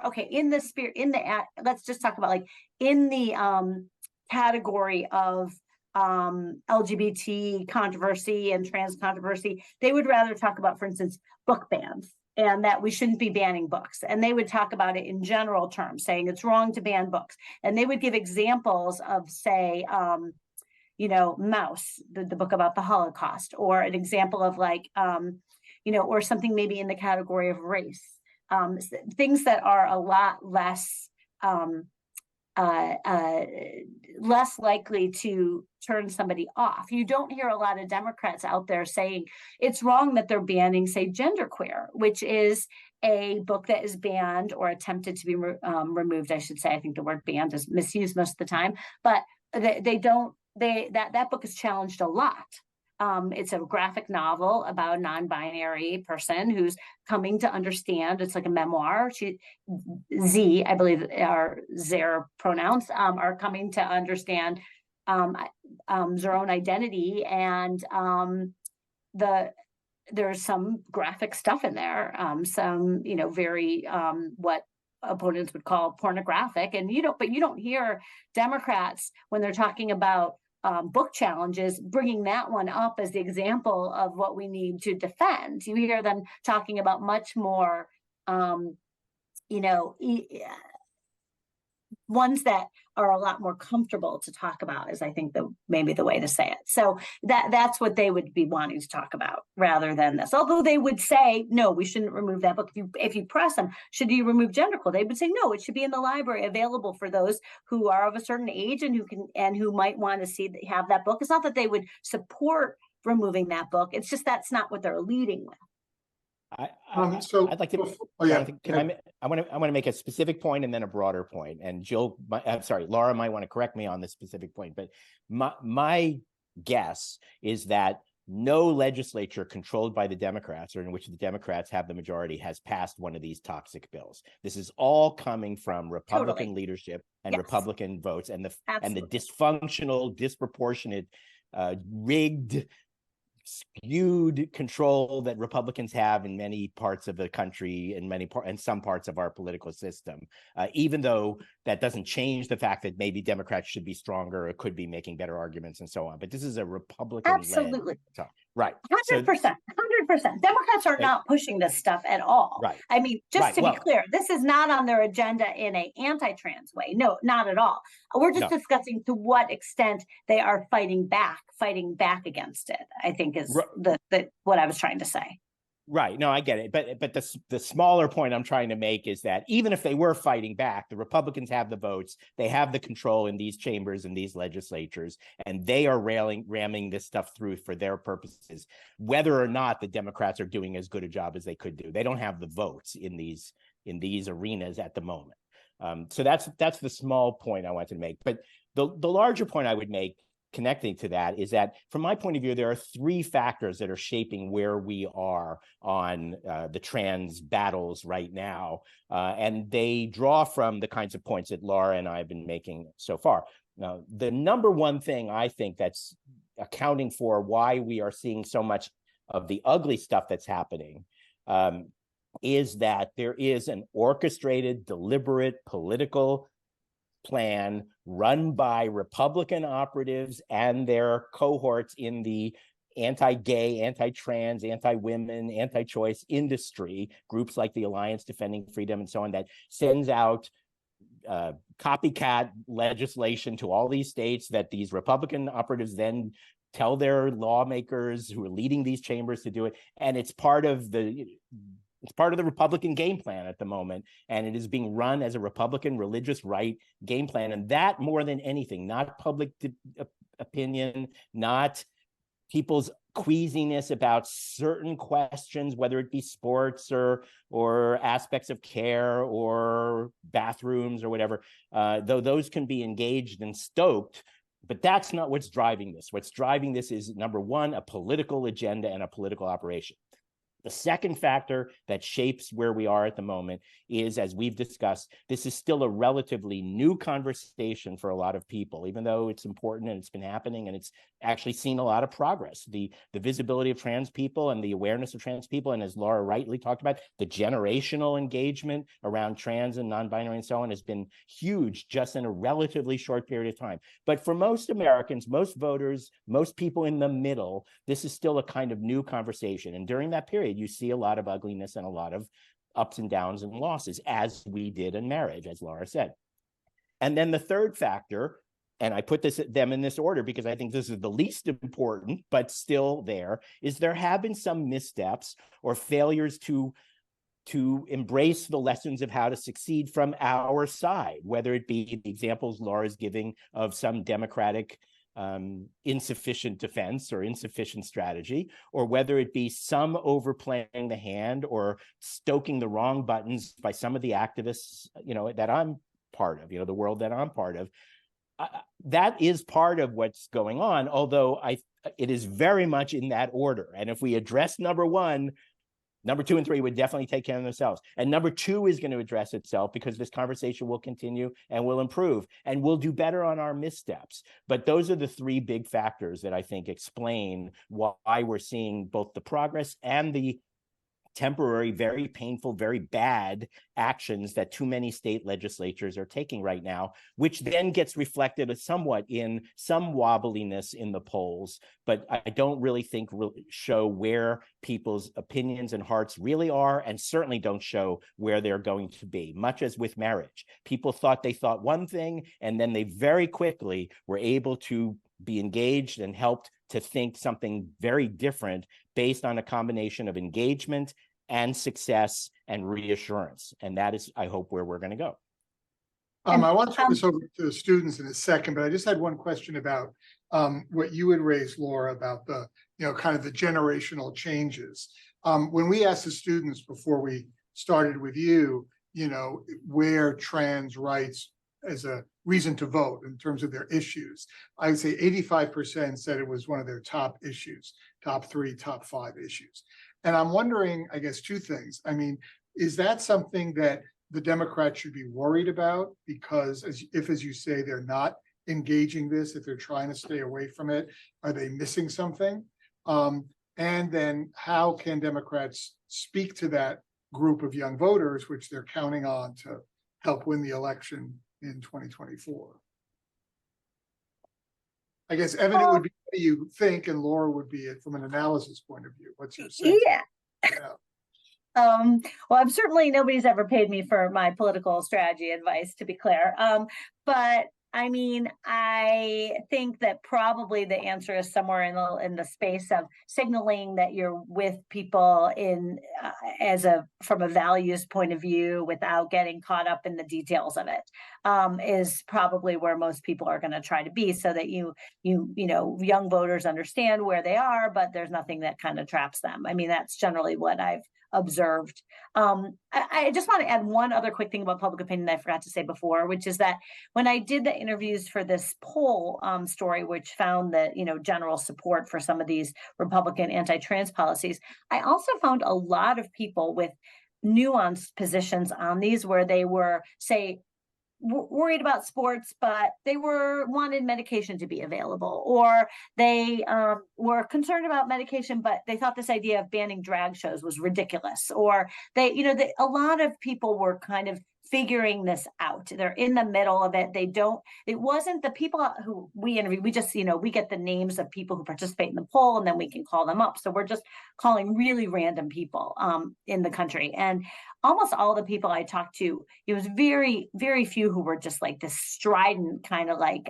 let's just talk about in the category of LGBT controversy and trans controversy, they would rather talk about, for instance, book bans, and that we shouldn't be banning books. And they would talk about it in general terms, saying it's wrong to ban books. And they would give examples of, say, Maus, the book about the Holocaust, or an example of or something maybe in the category of race. Things that are a lot less less likely to turn somebody off. You don't hear a lot of Democrats out there saying it's wrong that they're banning, say, Genderqueer, which is a book that is banned or attempted to be removed, I should say. I think the word banned is misused most of the time, but that book is challenged a lot. It's a graphic novel about a non-binary person who's coming to understand. It's like a memoir. Z, I believe, are their pronouns, are coming to understand their own identity, and there's some graphic stuff in there, some very what opponents would call pornographic, and you don't hear Democrats when they're talking about book challenges bringing that one up as the example of what we need to defend. You hear them talking about much more ones that are a lot more comfortable to talk about, is I think maybe the way to say it. So that's what they would be wanting to talk about rather than this. Although they would say, no, we shouldn't remove that book. If you press them, should you remove Genderqueer? They would say, no, it should be in the library, available for those who are of a certain age and who might want to have that book. It's not that they would support removing that book. It's just that's not what they're leading with. So I'd like to. Oh yeah. I want to make a specific point and then a broader point. And Laura might want to correct me on this specific point. But my guess is that no legislature controlled by the Democrats, or in which the Democrats have the majority, has passed one of these toxic bills. This is all coming from Republican leadership and Republican votes, and the dysfunctional, disproportionate, rigged, skewed control that Republicans have in many parts of the country, and some parts of our political system, even though that doesn't change the fact that maybe Democrats should be stronger or could be making better arguments and so on. But this is a Republican absolutely right. 100%. 100%. Democrats are not pushing this stuff at all. Right. I mean, just to be clear, this is not on their agenda in an anti-trans way. No, not at all. We're just discussing to what extent they are fighting back against it, I think is what I was trying to say. Right. No, I get it. But the smaller point I'm trying to make is that even if they were fighting back, the Republicans have the votes, they have the control in these chambers and these legislatures, and they are ramming this stuff through for their purposes, whether or not the Democrats are doing as good a job as they could do. They don't have the votes in these arenas at the moment. So that's the small point I wanted to make. But the larger point I would make, connecting to that, is that from my point of view, there are three factors that are shaping where we are on the trans battles right now. And they draw from the kinds of points that Laura and I have been making so far. Now, the number one thing I think that's accounting for why we are seeing so much of the ugly stuff that's happening is that there is an orchestrated, deliberate political plan run by Republican operatives and their cohorts in the anti-gay, anti-trans, anti-women, anti-choice industry, groups like the Alliance Defending Freedom and so on, that sends out copycat legislation to all these states that these Republican operatives then tell their lawmakers who are leading these chambers to do it. And it's part of the Republican game plan at the moment, and it is being run as a Republican religious right game plan. And that, more than anything, not public opinion, not people's queasiness about certain questions, whether it be sports or aspects of care or bathrooms or whatever, though those can be engaged and stoked. But that's not what's driving this. What's driving this is, number one, a political agenda and a political operation. The second factor that shapes where we are at the moment is, as we've discussed, this is still a relatively new conversation for a lot of people, even though it's important and it's been happening and it's actually seen a lot of progress. The visibility of trans people and the awareness of trans people, and as Laura rightly talked about, the generational engagement around trans and non-binary and so on has been huge just in a relatively short period of time. But for most Americans, most voters, most people in the middle, this is still a kind of new conversation. And during that period, you see a lot of ugliness and a lot of ups and downs and losses, as we did in marriage, as Laura said. And then the third factor, and I put them in this order because I think this is the least important, but still there, is there have been some missteps or failures to to embrace the lessons of how to succeed from our side, whether it be the examples Laura's giving of some Democratic insufficient defense or insufficient strategy, or whether it be some overplaying the hand or stoking the wrong buttons by some of the activists, that I'm part of, the world that I'm part of. That is part of what's going on, although it is very much in that order. And if we address number one, number 2 and 3 would definitely take care of themselves. And number 2 is going to address itself, because this conversation will continue and will improve and we'll do better on our missteps. But those are the 3 big factors that I think explain why we're seeing both the progress and the temporary, very painful, very bad actions that too many state legislatures are taking right now, which then gets reflected somewhat in some wobbliness in the polls, but I don't really think show where people's opinions and hearts really are, and certainly don't show where they're going to be, much as with marriage. People thought they thought one thing, and then they very quickly were able to be engaged and helped to think something very different based on a combination of engagement and success and reassurance. And that is, I hope, where we're going to go. I want to turn this over to the students in a second, but I just had one question about what you had raised, Laura, about the, kind of the generational changes. When we asked the students before we started with you, where trans rights as a reason to vote in terms of their issues, I would say 85% said it was one of their top issues, top 3, top 5 issues. And I'm wondering, I guess, 2 things. I mean, is that something that the Democrats should be worried about? Because as you say, they're not engaging this, if they're trying to stay away from it, are they missing something? And then how can Democrats speak to that group of young voters, which they're counting on to help win the election in 2024? I guess, Evan, it would be what do you think, and Laura would be it from an analysis point of view. What's your sense? Yeah. Well, nobody's ever paid me for my political strategy advice, to be clear. But I mean, I think that probably the answer is somewhere in the space of signaling that you're with people from a values point of view without getting caught up in the details of it, is probably where most people are going to try to be, so that young voters understand where they are, but there's nothing that kind of traps them. I mean, that's generally what I've observed. I just want to add one other quick thing about public opinion that I forgot to say before, which is that when I did the interviews for this poll story, which found that, general support for some of these Republican anti-trans policies, I also found a lot of people with nuanced positions on these, where they were, say, worried about sports, but they wanted medication to be available, or they were concerned about medication, but they thought this idea of banning drag shows was ridiculous, or a lot of people were kind of figuring this out. They're in the middle of it. It wasn't the people who we interviewed. We just, we get the names of people who participate in the poll, and then we can call them up. So we're just calling really random people in the country. And almost all the people I talked to, it was very, very few who were just like this strident kind of like,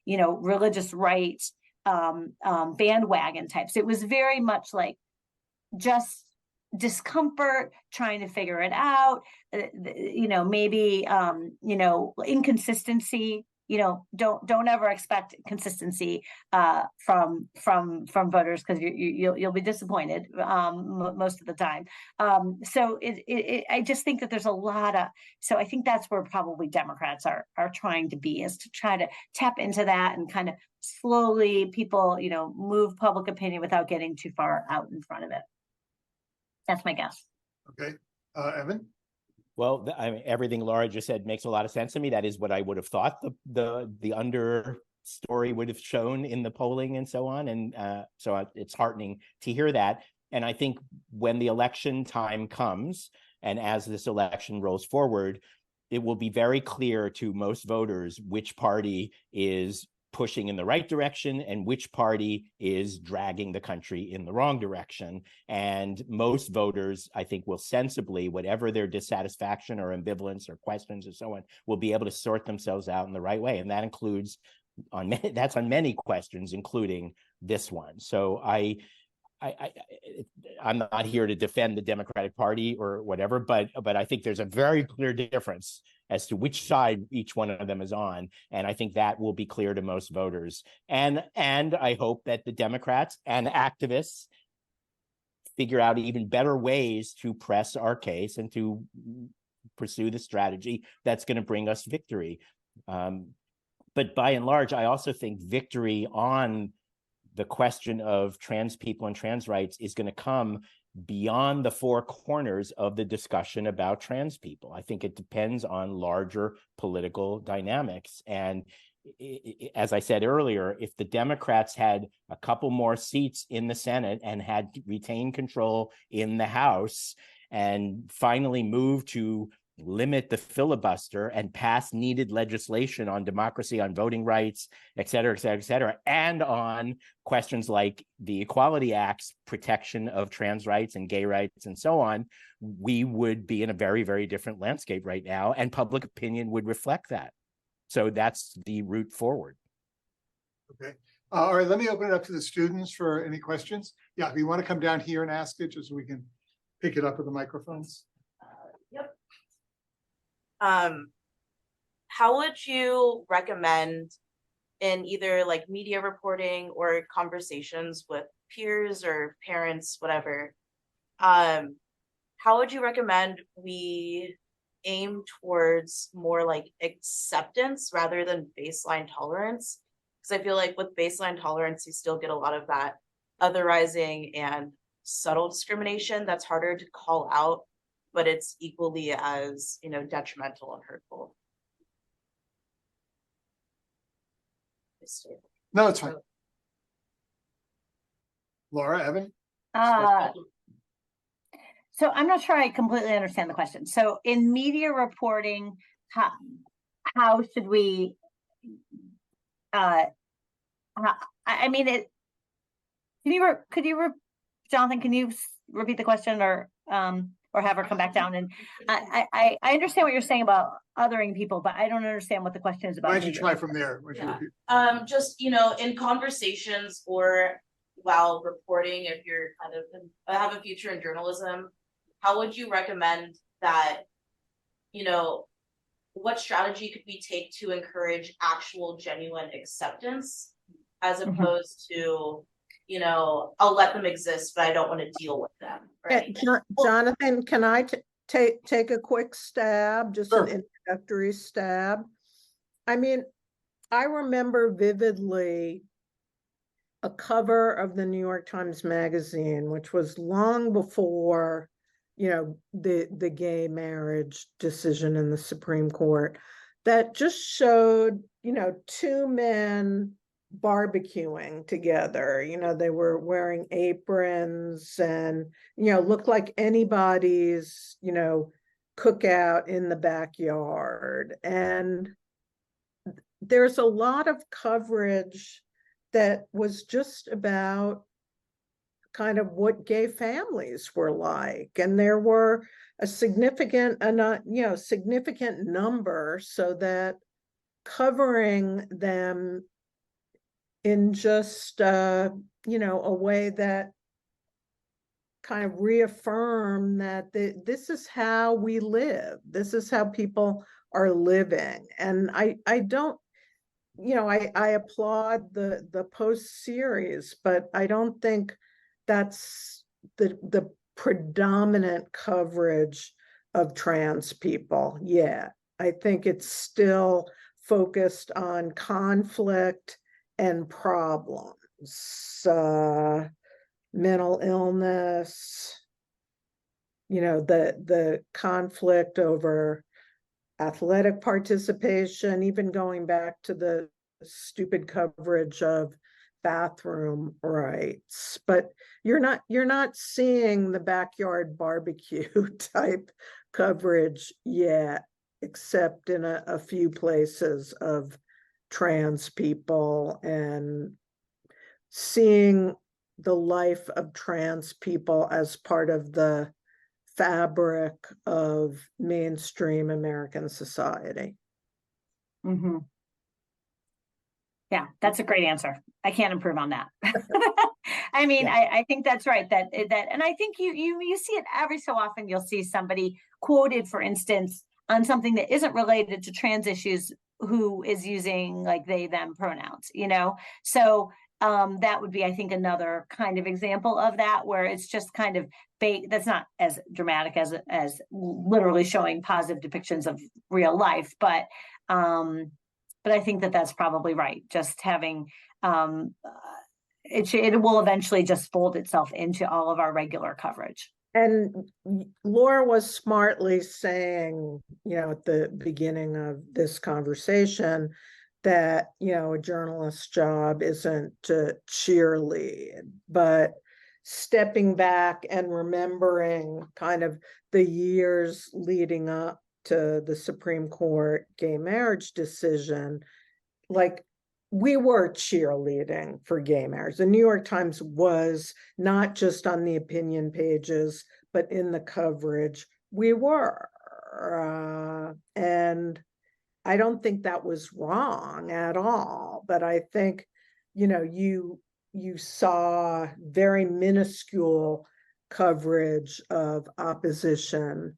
religious right bandwagon types. It was very much like just discomfort, trying to figure it out, maybe inconsistency. Don't ever expect consistency from voters, because you'll be disappointed most of the time. So I just think that there's a lot of, so I think that's where probably Democrats are trying to be, is to try to tap into that and kind of slowly people move public opinion without getting too far out in front of it. That's my guess. Okay, Evan. Well, everything Laura just said makes a lot of sense to me. That is what I would have thought the under story would have shown in the polling and so on. And so it's heartening to hear that. And I think when the election time comes, and as this election rolls forward, it will be very clear to most voters which party is pushing in the right direction and which party is dragging the country in the wrong direction. And most voters, I think, will sensibly, whatever their dissatisfaction or ambivalence or questions or so on, will be able to sort themselves out in the right way. And that includes on many questions, including this one. So I'm not here to defend the Democratic Party or whatever, but I think there's a very clear difference as to which side each one of them is on, and I think that will be clear to most voters. And I hope that the Democrats and activists figure out even better ways to press our case and to pursue the strategy that's going to bring us victory. But by and large, I also think victory on the question of trans people and trans rights is going to come beyond the four corners of the discussion about trans people. I think it depends on larger political dynamics. And as I said earlier, if the Democrats had a couple more seats in the Senate and had retained control in the House and finally moved to limit the filibuster and pass needed legislation on democracy, on voting rights, et cetera, et cetera, et cetera, and on questions like the Equality Act's protection of trans rights and gay rights and so on, we would be in a very, very different landscape right now, and public opinion would reflect that. So that's the route forward. Okay. All right, let me open it up to the students for any questions. Yeah, if you want to come down here and ask it, just so we can pick it up with the microphones. Yep. How would you recommend in either like media reporting or conversations with peers or parents, whatever, how would you recommend we aim towards more like acceptance rather than baseline tolerance? Because I feel like with baseline tolerance, you still get a lot of that otherizing and subtle discrimination that's harder to call out, but it's equally as, you know, detrimental and hurtful. No, it's fine. Laura, Evan? So I'm not sure I completely understand the question. So in media reporting, how should we, I mean, Jonathan, can you repeat the question or have her come back down? And I understand what you're saying about othering people, but I don't understand what the question is about. Why don't you try from there? Yeah. Just, you know, in conversations or while reporting, if you're kind of have a future in journalism, how would you recommend that, you know, what strategy could we take to encourage actual genuine acceptance as opposed to, you know, I'll let them exist, but I don't want to deal with them. Right? Jonathan, can I take a quick stab, just Sure. an introductory stab? I mean, I remember vividly a cover of the New York Times Magazine, which was long before, you know, the gay marriage decision in the Supreme Court, that just showed, you know, two men barbecuing together. You know, they were wearing aprons and, you know, looked like anybody's, you know, cookout in the backyard. And there's a lot of coverage that was just about kind of what gay families were like. And there were a significant number, so that covering them in just, you know, a way that kind of reaffirm that this is how we live. This is how people are living. And I don't, you know, I applaud the Post series, but I don't think that's the predominant coverage of trans people yet. I think it's still focused on conflict and problems, mental illness, you know, the conflict over athletic participation, even going back to the stupid coverage of bathroom rights. But you're not seeing the backyard barbecue type coverage yet, except in a few places of trans people, and seeing the life of trans people as part of the fabric of mainstream American society. Mm-hmm. Yeah, that's a great answer. I can't improve on that. I mean, Yeah. I think that's right. And I think you see it every so often. You'll see somebody quoted, for instance, on something that isn't related to trans issues, who is using like they them pronouns. So that would be, I think, another kind of example of that, where it's just kind of that's not as dramatic as literally showing positive depictions of real life, but I think that that's probably right. Just having it will eventually just fold itself into all of our regular coverage. And Laura was smartly saying, at the beginning of this conversation, that, a journalist's job isn't to cheerlead, but stepping back and remembering kind of the years leading up to the Supreme Court gay marriage decision, like, we were cheerleading for gay marriage. The New York Times was not just on the opinion pages, but in the coverage. We were. And I don't think that was wrong at all. But I think, you saw very minuscule coverage of opposition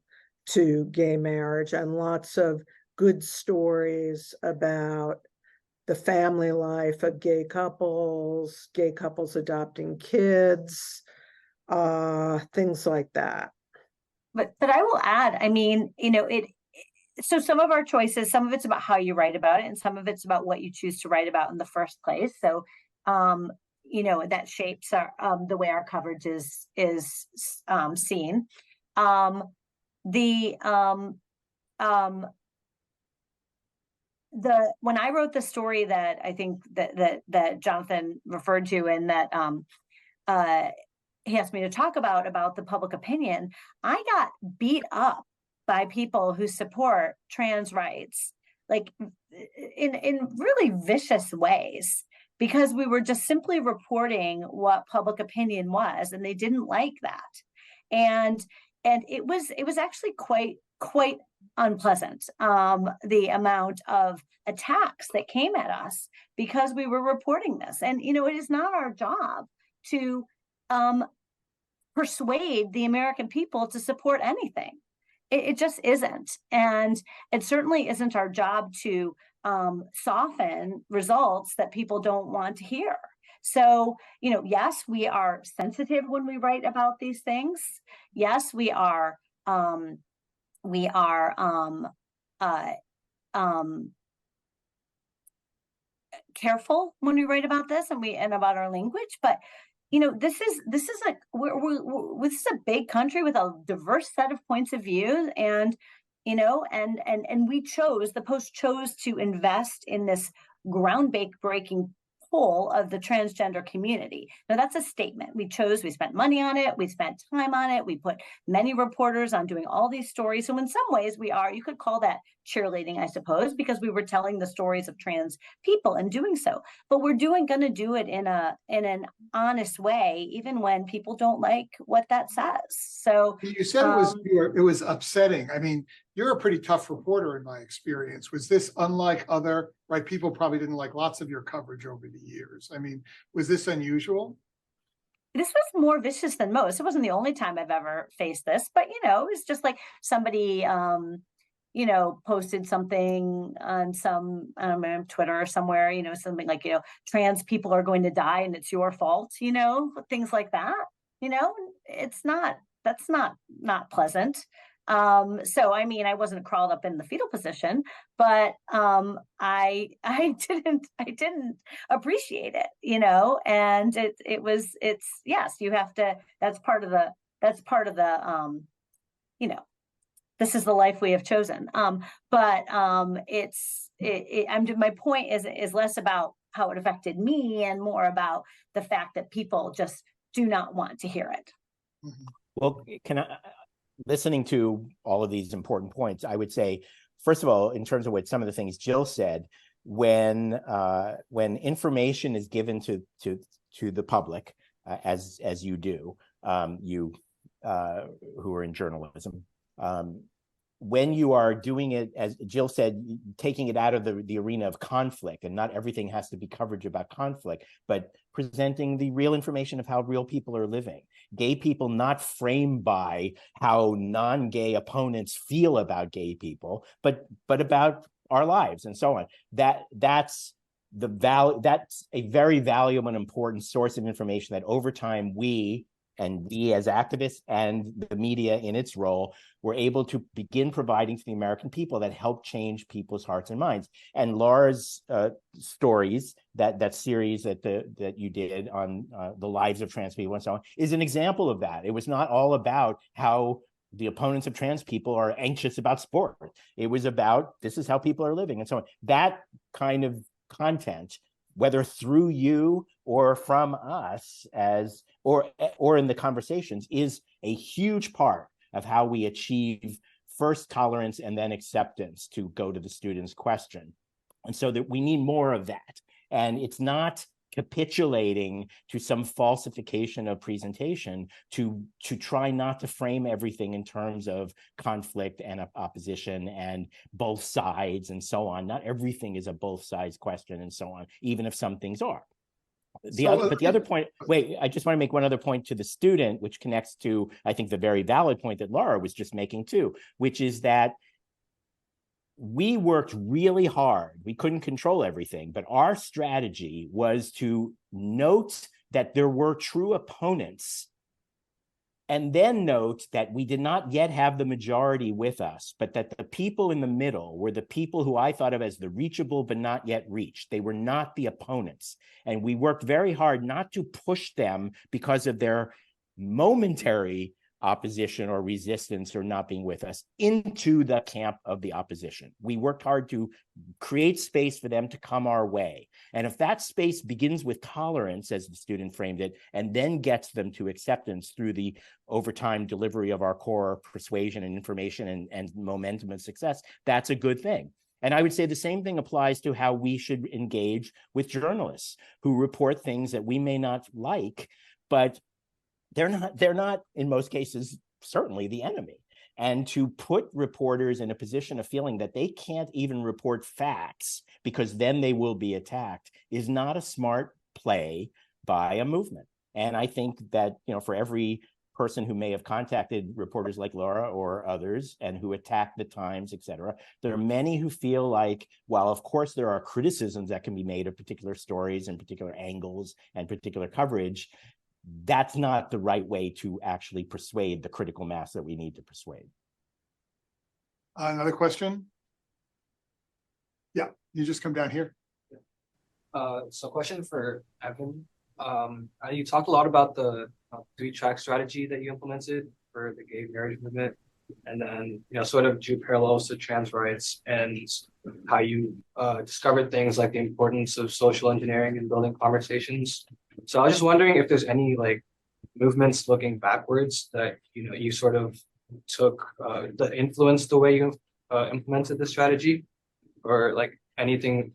to gay marriage and lots of good stories about the family life of gay couples adopting kids, things like that. But I will add, I mean, so some of our choices, some of it's about how you write about it, and some of it's about what you choose to write about in the first place. So that shapes the way our coverage is seen. When I wrote the story that I think that Jonathan referred to, and that he asked me to talk about the public opinion, I got beat up by people who support trans rights, like in really vicious ways, because we were just simply reporting what public opinion was, and they didn't like that. And it was actually quite unpleasant, the amount of attacks that came at us because we were reporting this. And it is not our job to persuade the American people to support anything. It just isn't. And it certainly isn't our job to soften results that people don't want to hear. So, yes, we are sensitive when we write about these things. Yes, we are careful when we write about this, and about our language. But this is like this is a big country with a diverse set of points of view, and the Post chose to invest in this groundbreaking poll of the transgender community. Now, that's a statement. We spent money on it, we spent time on it, we put many reporters on doing all these stories. So in some ways you could call that cheerleading, I suppose, because we were telling the stories of trans people and doing so. But we're going to do it in an honest way, even when people don't like what that says. So you said it was upsetting. I mean, you're a pretty tough reporter in my experience. Was this unlike other, right? People probably didn't like lots of your coverage over the years. I mean, was this unusual? This was more vicious than most. It wasn't the only time I've ever faced this, but it was just like somebody posted something on some, I don't know, Twitter or somewhere, something like, trans people are going to die and it's your fault, things like that. That's not pleasant. So I mean, I wasn't crawled up in the fetal position, but I didn't appreciate it, and it's yes, you have to, that's part of the this is the life we have chosen. But my point is less about how it affected me and more about the fact that people just do not want to hear it. Mm-hmm. Well, listening to all of these important points, I would say, first of all, in terms of what some of the things Jill said, when information is given to the public, as you do, you who are in journalism, when you are doing it, as Jill said, taking it out of the arena of conflict, and not everything has to be coverage about conflict, but presenting the real information of how real people are living. Gay people not framed by how non-gay opponents feel about gay people, but about our lives and so on. That's a very valuable and important source of information that over time we as activists and the media in its role were able to begin providing to the American people that help change people's hearts and minds. And Laura's stories, that series that you did on the lives of trans people and so on, is an example of that. It was not all about how the opponents of trans people are anxious about sport. It was about, this is how people are living and so on. That kind of content, whether through you or from us or in the conversations, is a huge part of how we achieve first tolerance and then acceptance, to go to the student's question. And so that we need more of that. And it's not capitulating to some falsification of presentation to try not to frame everything in terms of conflict and opposition and both sides and so on. Not everything is a both sides question and so on, even if some things are. But the other point, wait, I just want to make one other point to the student, which connects to, I think, the very valid point that Laura was just making too, which is that we worked really hard. We couldn't control everything, but our strategy was to note that there were true opponents, and then note that we did not yet have the majority with us, but that the people in the middle were the people who I thought of as the reachable but not yet reached. They were not the opponents. And we worked very hard not to push them because of their momentary opposition or resistance or not being with us into the camp of the opposition. We worked hard to create space for them to come our way. And if that space begins with tolerance, as the student framed it, and then gets them to acceptance through the overtime delivery of our core persuasion and information and momentum of success, that's a good thing. And I would say the same thing applies to how we should engage with journalists who report things that we may not like, but they're not in most cases certainly the enemy. And to put reporters in a position of feeling that they can't even report facts because then they will be attacked is not a smart play by a movement. And I think that, for every person who may have contacted reporters like Laura or others and who attack the Times, et cetera, there are many who feel like, while of course there are criticisms that can be made of particular stories and particular angles and particular coverage, that's not the right way to actually persuade the critical mass that we need to persuade. Another question? Yeah, you just come down here. So question for Evan. You talked a lot about the three-track strategy that you implemented for the gay marriage movement, and then sort of drew parallels to trans rights and how you discovered things like the importance of social engineering and building conversations. So I was just wondering if there's any movements looking backwards that you sort of took that influenced the way you implemented the strategy, or anything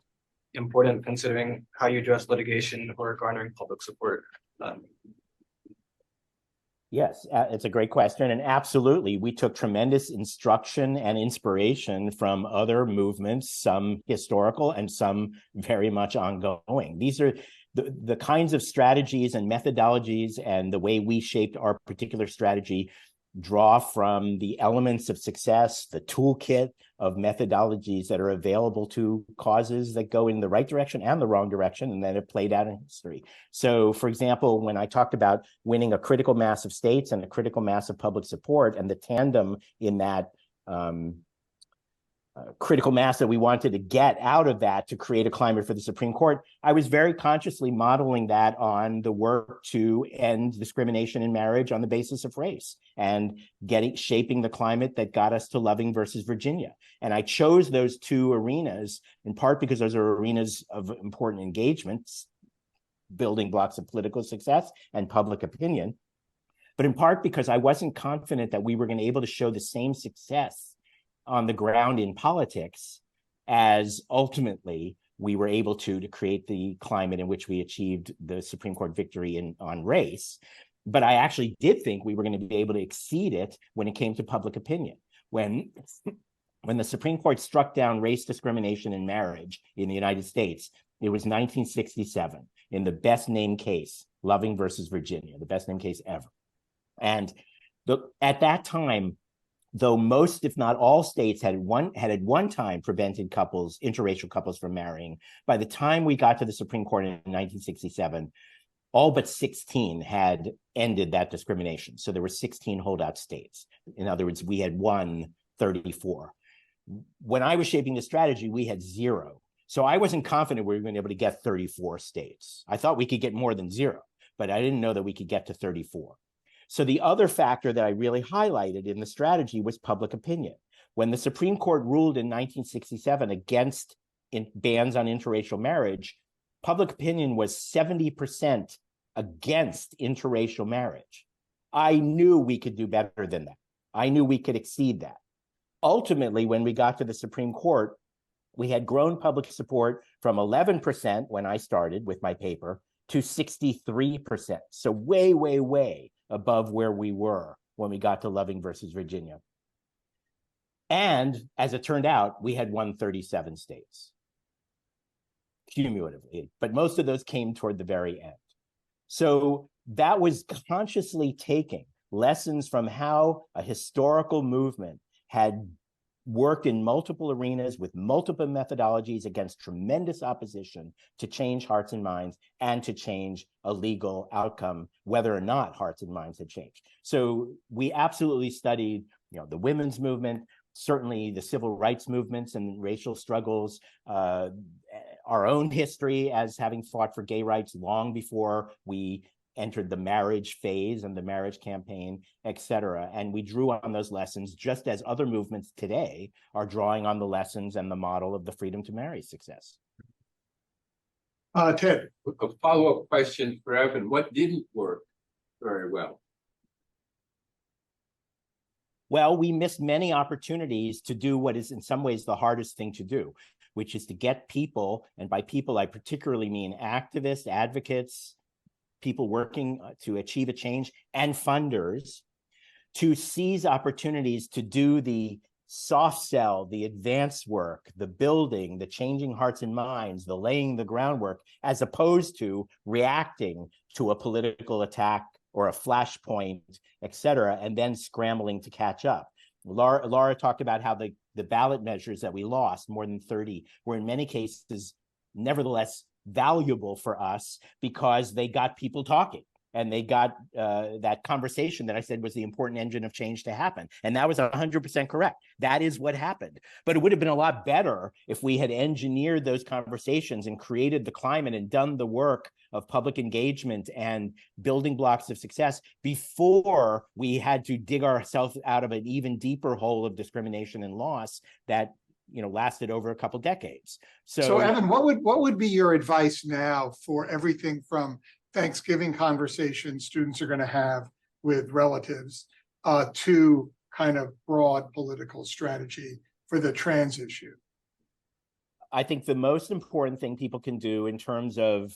important considering how you address litigation or garnering public support. Yes, it's a great question. And absolutely, we took tremendous instruction and inspiration from other movements, some historical and some very much ongoing. These are the kinds of strategies and methodologies, and the way we shaped our particular strategy draw from the elements of success, the toolkit of methodologies that are available to causes that go in the right direction and the wrong direction, and that have played out in history. So, for example, when I talked about winning a critical mass of states and a critical mass of public support, and the tandem in that critical mass that we wanted to get out of that to create a climate for the Supreme Court, I was very consciously modeling that on the work to end discrimination in marriage on the basis of race, and shaping the climate that got us to Loving versus Virginia. And I chose those two arenas in part because those are arenas of important engagements, building blocks of political success and public opinion, but in part because I wasn't confident that we were going to be able to show the same success on the ground in politics as ultimately we were able to create the climate in which we achieved the Supreme Court victory on race. But I actually did think we were going to be able to exceed it when it came to public opinion. when when the Supreme Court struck down race discrimination in marriage in the United States, it was 1967 in the best named case, Loving versus Virginia, the best named case ever. And at that time, though most, if not all states had at one time prevented interracial couples from marrying, by the time we got to the Supreme Court in 1967, all but 16 had ended that discrimination. So there were 16 holdout states. In other words, we had won 34. When I was shaping the strategy, we had 0. So I wasn't confident we were going to be able to get 34 states. I thought we could get more than 0, but I didn't know that we could get to 34. So the other factor that I really highlighted in the strategy was public opinion. When the Supreme Court ruled in 1967 against bans on interracial marriage, public opinion was 70% against interracial marriage. I knew we could do better than that. I knew we could exceed that. Ultimately, when we got to the Supreme Court, we had grown public support from 11% when I started with my paper to 63%. So way, way, way above where we were when we got to Loving versus Virginia. And as it turned out, we had won 37 states cumulatively, but most of those came toward the very end. So that was consciously taking lessons from how a historical movement had worked in multiple arenas with multiple methodologies against tremendous opposition to change hearts and minds and to change a legal outcome, whether or not hearts and minds had changed. So we absolutely studied, the women's movement, certainly the civil rights movements and racial struggles, our own history as having fought for gay rights long before we entered the marriage phase and the marriage campaign, et cetera. And we drew on those lessons, just as other movements today are drawing on the lessons and the model of the freedom to marry success. Ted. A follow-up question for Evan. What didn't work very well? Well, we missed many opportunities to do what is in some ways the hardest thing to do, which is to get people, and by people I particularly mean activists, advocates, people working to achieve a change, and funders, to seize opportunities to do the soft sell, the advanced work, the building, the changing hearts and minds, the laying the groundwork, as opposed to reacting to a political attack or a flashpoint, et cetera, and then scrambling to catch up. Laura talked about how the ballot measures that we lost, more than 30, were in many cases nevertheless valuable for us because they got people talking and they got that conversation that I said was the important engine of change to happen. And that was 100% correct. That is what happened. But it would have been a lot better if we had engineered those conversations and created the climate and done the work of public engagement and building blocks of success before we had to dig ourselves out of an even deeper hole of discrimination and loss that lasted over a couple decades. So Evan, what would be your advice now for everything from Thanksgiving conversations students are going to have with relatives to kind of broad political strategy for the trans issue? I think the most important thing people can do in terms of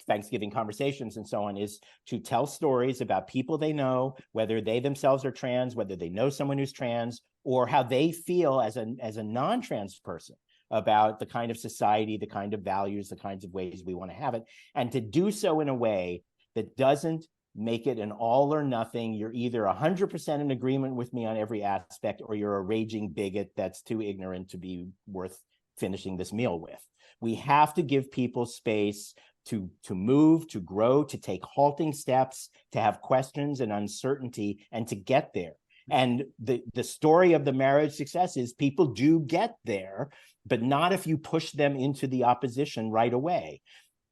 Thanksgiving conversations and so on is to tell stories about people they know, whether they themselves are trans, whether they know someone who's trans, or how they feel as a non-trans person about the kind of society, the kind of values, the kinds of ways we want to have it, and to do so in a way that doesn't make it an all or nothing. You're either 100% in agreement with me on every aspect, or you're a raging bigot that's too ignorant to be worth finishing this meal with. We have to give people space to move, to grow, to take halting steps, to have questions and uncertainty, and to get there. And the story of the marriage success is people do get there, but not if you push them into the opposition right away.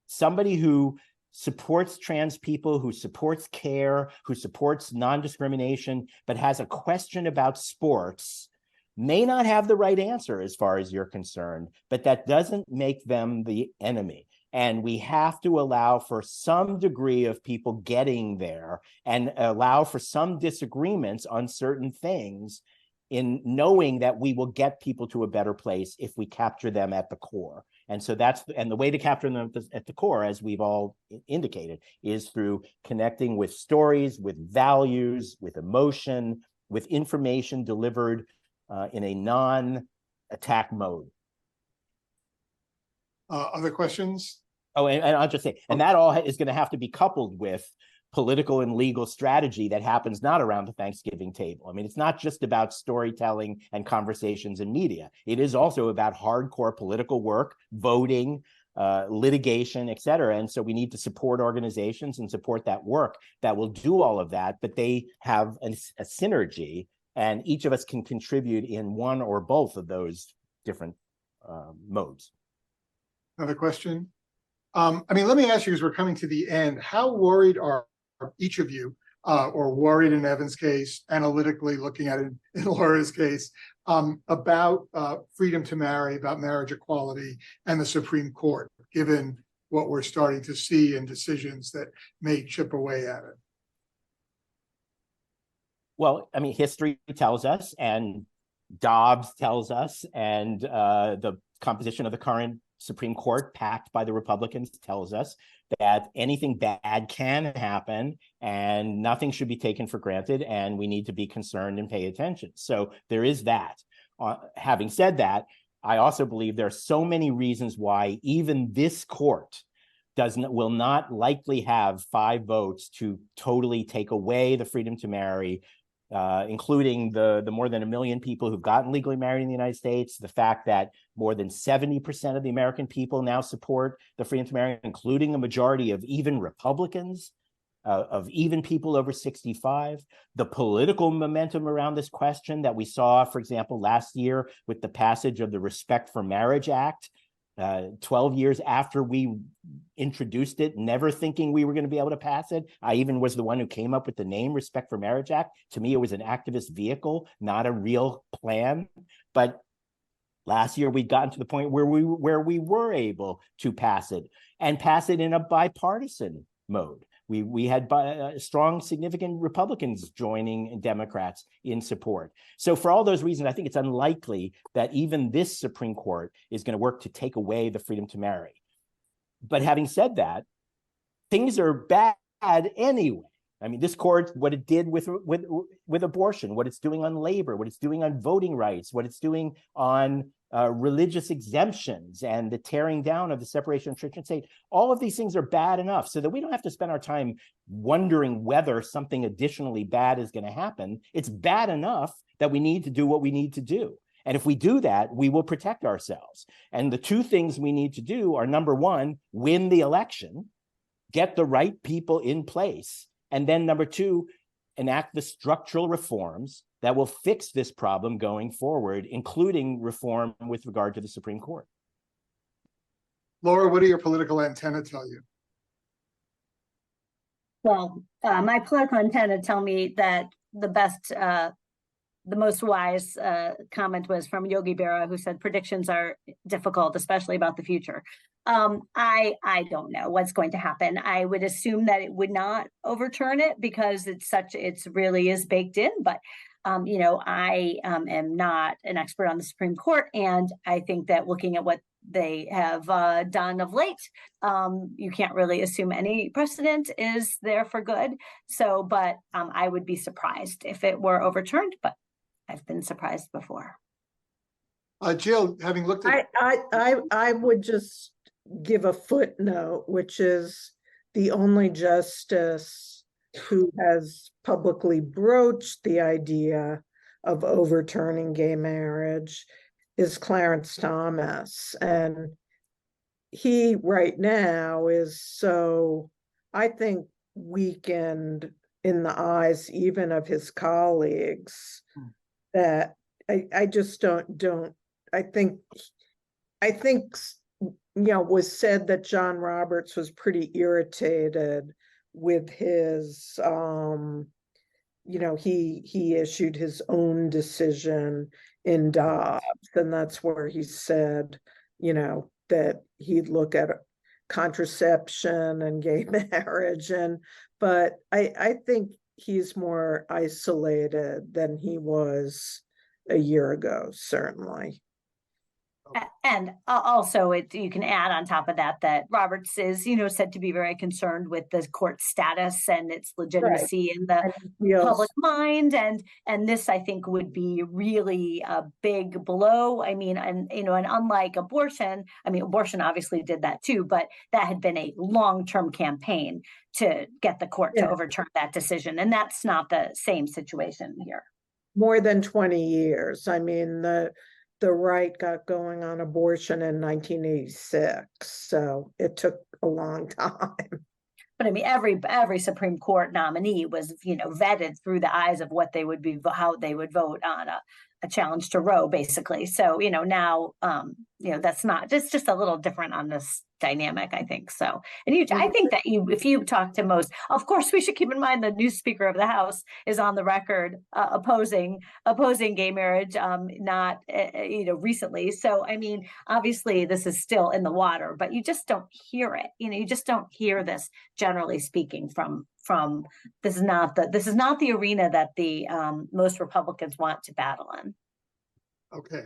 Somebody who supports trans people, who supports care, who supports non-discrimination, but has a question about sports may not have the right answer as far as you're concerned, but that doesn't make them the enemy. And we have to allow for some degree of people getting there and allow for some disagreements on certain things, in knowing that we will get people to a better place if we capture them at the core. And so the way to capture them at the core, as we've all indicated, is through connecting with stories, with values, with emotion, with information delivered in a non-attack mode. Other questions? Oh, and I'll just say, and that all is going to have to be coupled with political and legal strategy that happens not around the Thanksgiving table. I mean, it's not just about storytelling and conversations and media. It is also about hardcore political work, voting, litigation, et cetera. And so we need to support organizations and support that work that will do all of that, but they have a synergy, and each of us can contribute in one or both of those different modes. Another question? I mean, let me ask you, as we're coming to the end, how worried are each of you, or worried in Evan's case, analytically looking at it in Laura's case, about freedom to marry, about marriage equality, and the Supreme Court, given what we're starting to see in decisions that may chip away at it? Well, I mean, history tells us, and Dobbs tells us, and the composition of the current Supreme Court, packed by the Republicans, tells us that anything bad can happen and nothing should be taken for granted, and we need to be concerned and pay attention. So there is that. Having said that, I also believe there are so many reasons why even this court will not likely have 5 votes to totally take away the freedom to marry, including the more than 1 million people who've gotten legally married in the United States, the fact that more than 70% of the American people now support the freedom to marry, including a majority of even Republicans, of even people over 65, the political momentum around this question that we saw, for example, last year with the passage of the Respect for Marriage Act, 12 years after we introduced it, never thinking we were going to be able to pass it. I even was the one who came up with the name Respect for Marriage Act. To me, it was an activist vehicle, not a real plan. But last year, we'd gotten to the point where we were able to pass it, and pass it in a bipartisan mode. We had strong, significant Republicans joining Democrats in support. So for all those reasons, I think it's unlikely that even this Supreme Court is going to work to take away the freedom to marry. But having said that, things are bad anyway. I mean, this court, what it did with abortion, what it's doing on labor, what it's doing on voting rights, what it's doing on religious exemptions and the tearing down of the separation of church and state, all of these things are bad enough so that we don't have to spend our time wondering whether something additionally bad is going to happen. It's bad enough that we need to do what we need to do. And if we do that, we will protect ourselves. And the 2 things we need to do are, number 1, win the election, get the right people in place. And then number 2, enact the structural reforms that will fix this problem going forward, including reform with regard to the Supreme Court. Laura, what do your political antenna tell you? Well, my political antenna tell me that the most wise comment was from Yogi Berra, who said predictions are difficult, especially about the future. I don't know what's going to happen. I would assume that it would not overturn it because it's really is baked in. But I am not an expert on the Supreme Court, and I think that looking at what they have done of late, you can't really assume any precedent is there for good. So, but I would be surprised if it were overturned. But I've been surprised before. Jill, having looked at, I would just give a footnote, which is the only justice who has publicly broached the idea of overturning gay marriage is Clarence Thomas. And he right now is so, I think, weakened in the eyes even of his colleagues that I just don't I think was said that John Roberts was pretty irritated with his he issued his own decision in Dobbs, and that's where he said that he'd look at contraception and gay marriage, but I think he's more isolated than he was a year ago, certainly. And also, you can add on top of that that Roberts is, said to be very concerned with the court status and its legitimacy in the public mind, and this, I think, would be really a big blow. I mean, and unlike abortion, abortion obviously did that too, but that had been a long-term campaign to get the court to overturn that decision, and that's not the same situation here. More than 20 years. I mean, the right got going on abortion in 1986, so it took a long time. But I mean, every Supreme Court nominee was, vetted through the eyes of what they would be, how they would vote on a challenge to Roe, basically. So, now, that's not just a little different on this dynamic, I think. So, and I think that if you talk to most, of course, we should keep in mind the new Speaker of the House is on the record opposing gay marriage, not recently. So, I mean, obviously, this is still in the water, but you just don't hear it. You just don't hear this, generally speaking, from this is not the arena that the most Republicans want to battle in. Okay.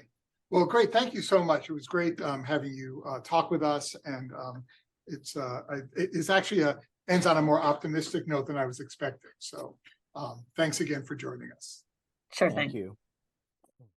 Well, great. Thank you so much. It was great having you talk with us, and it's actually ends on a more optimistic note than I was expecting. So thanks again for joining us. Sure Thank thing. you.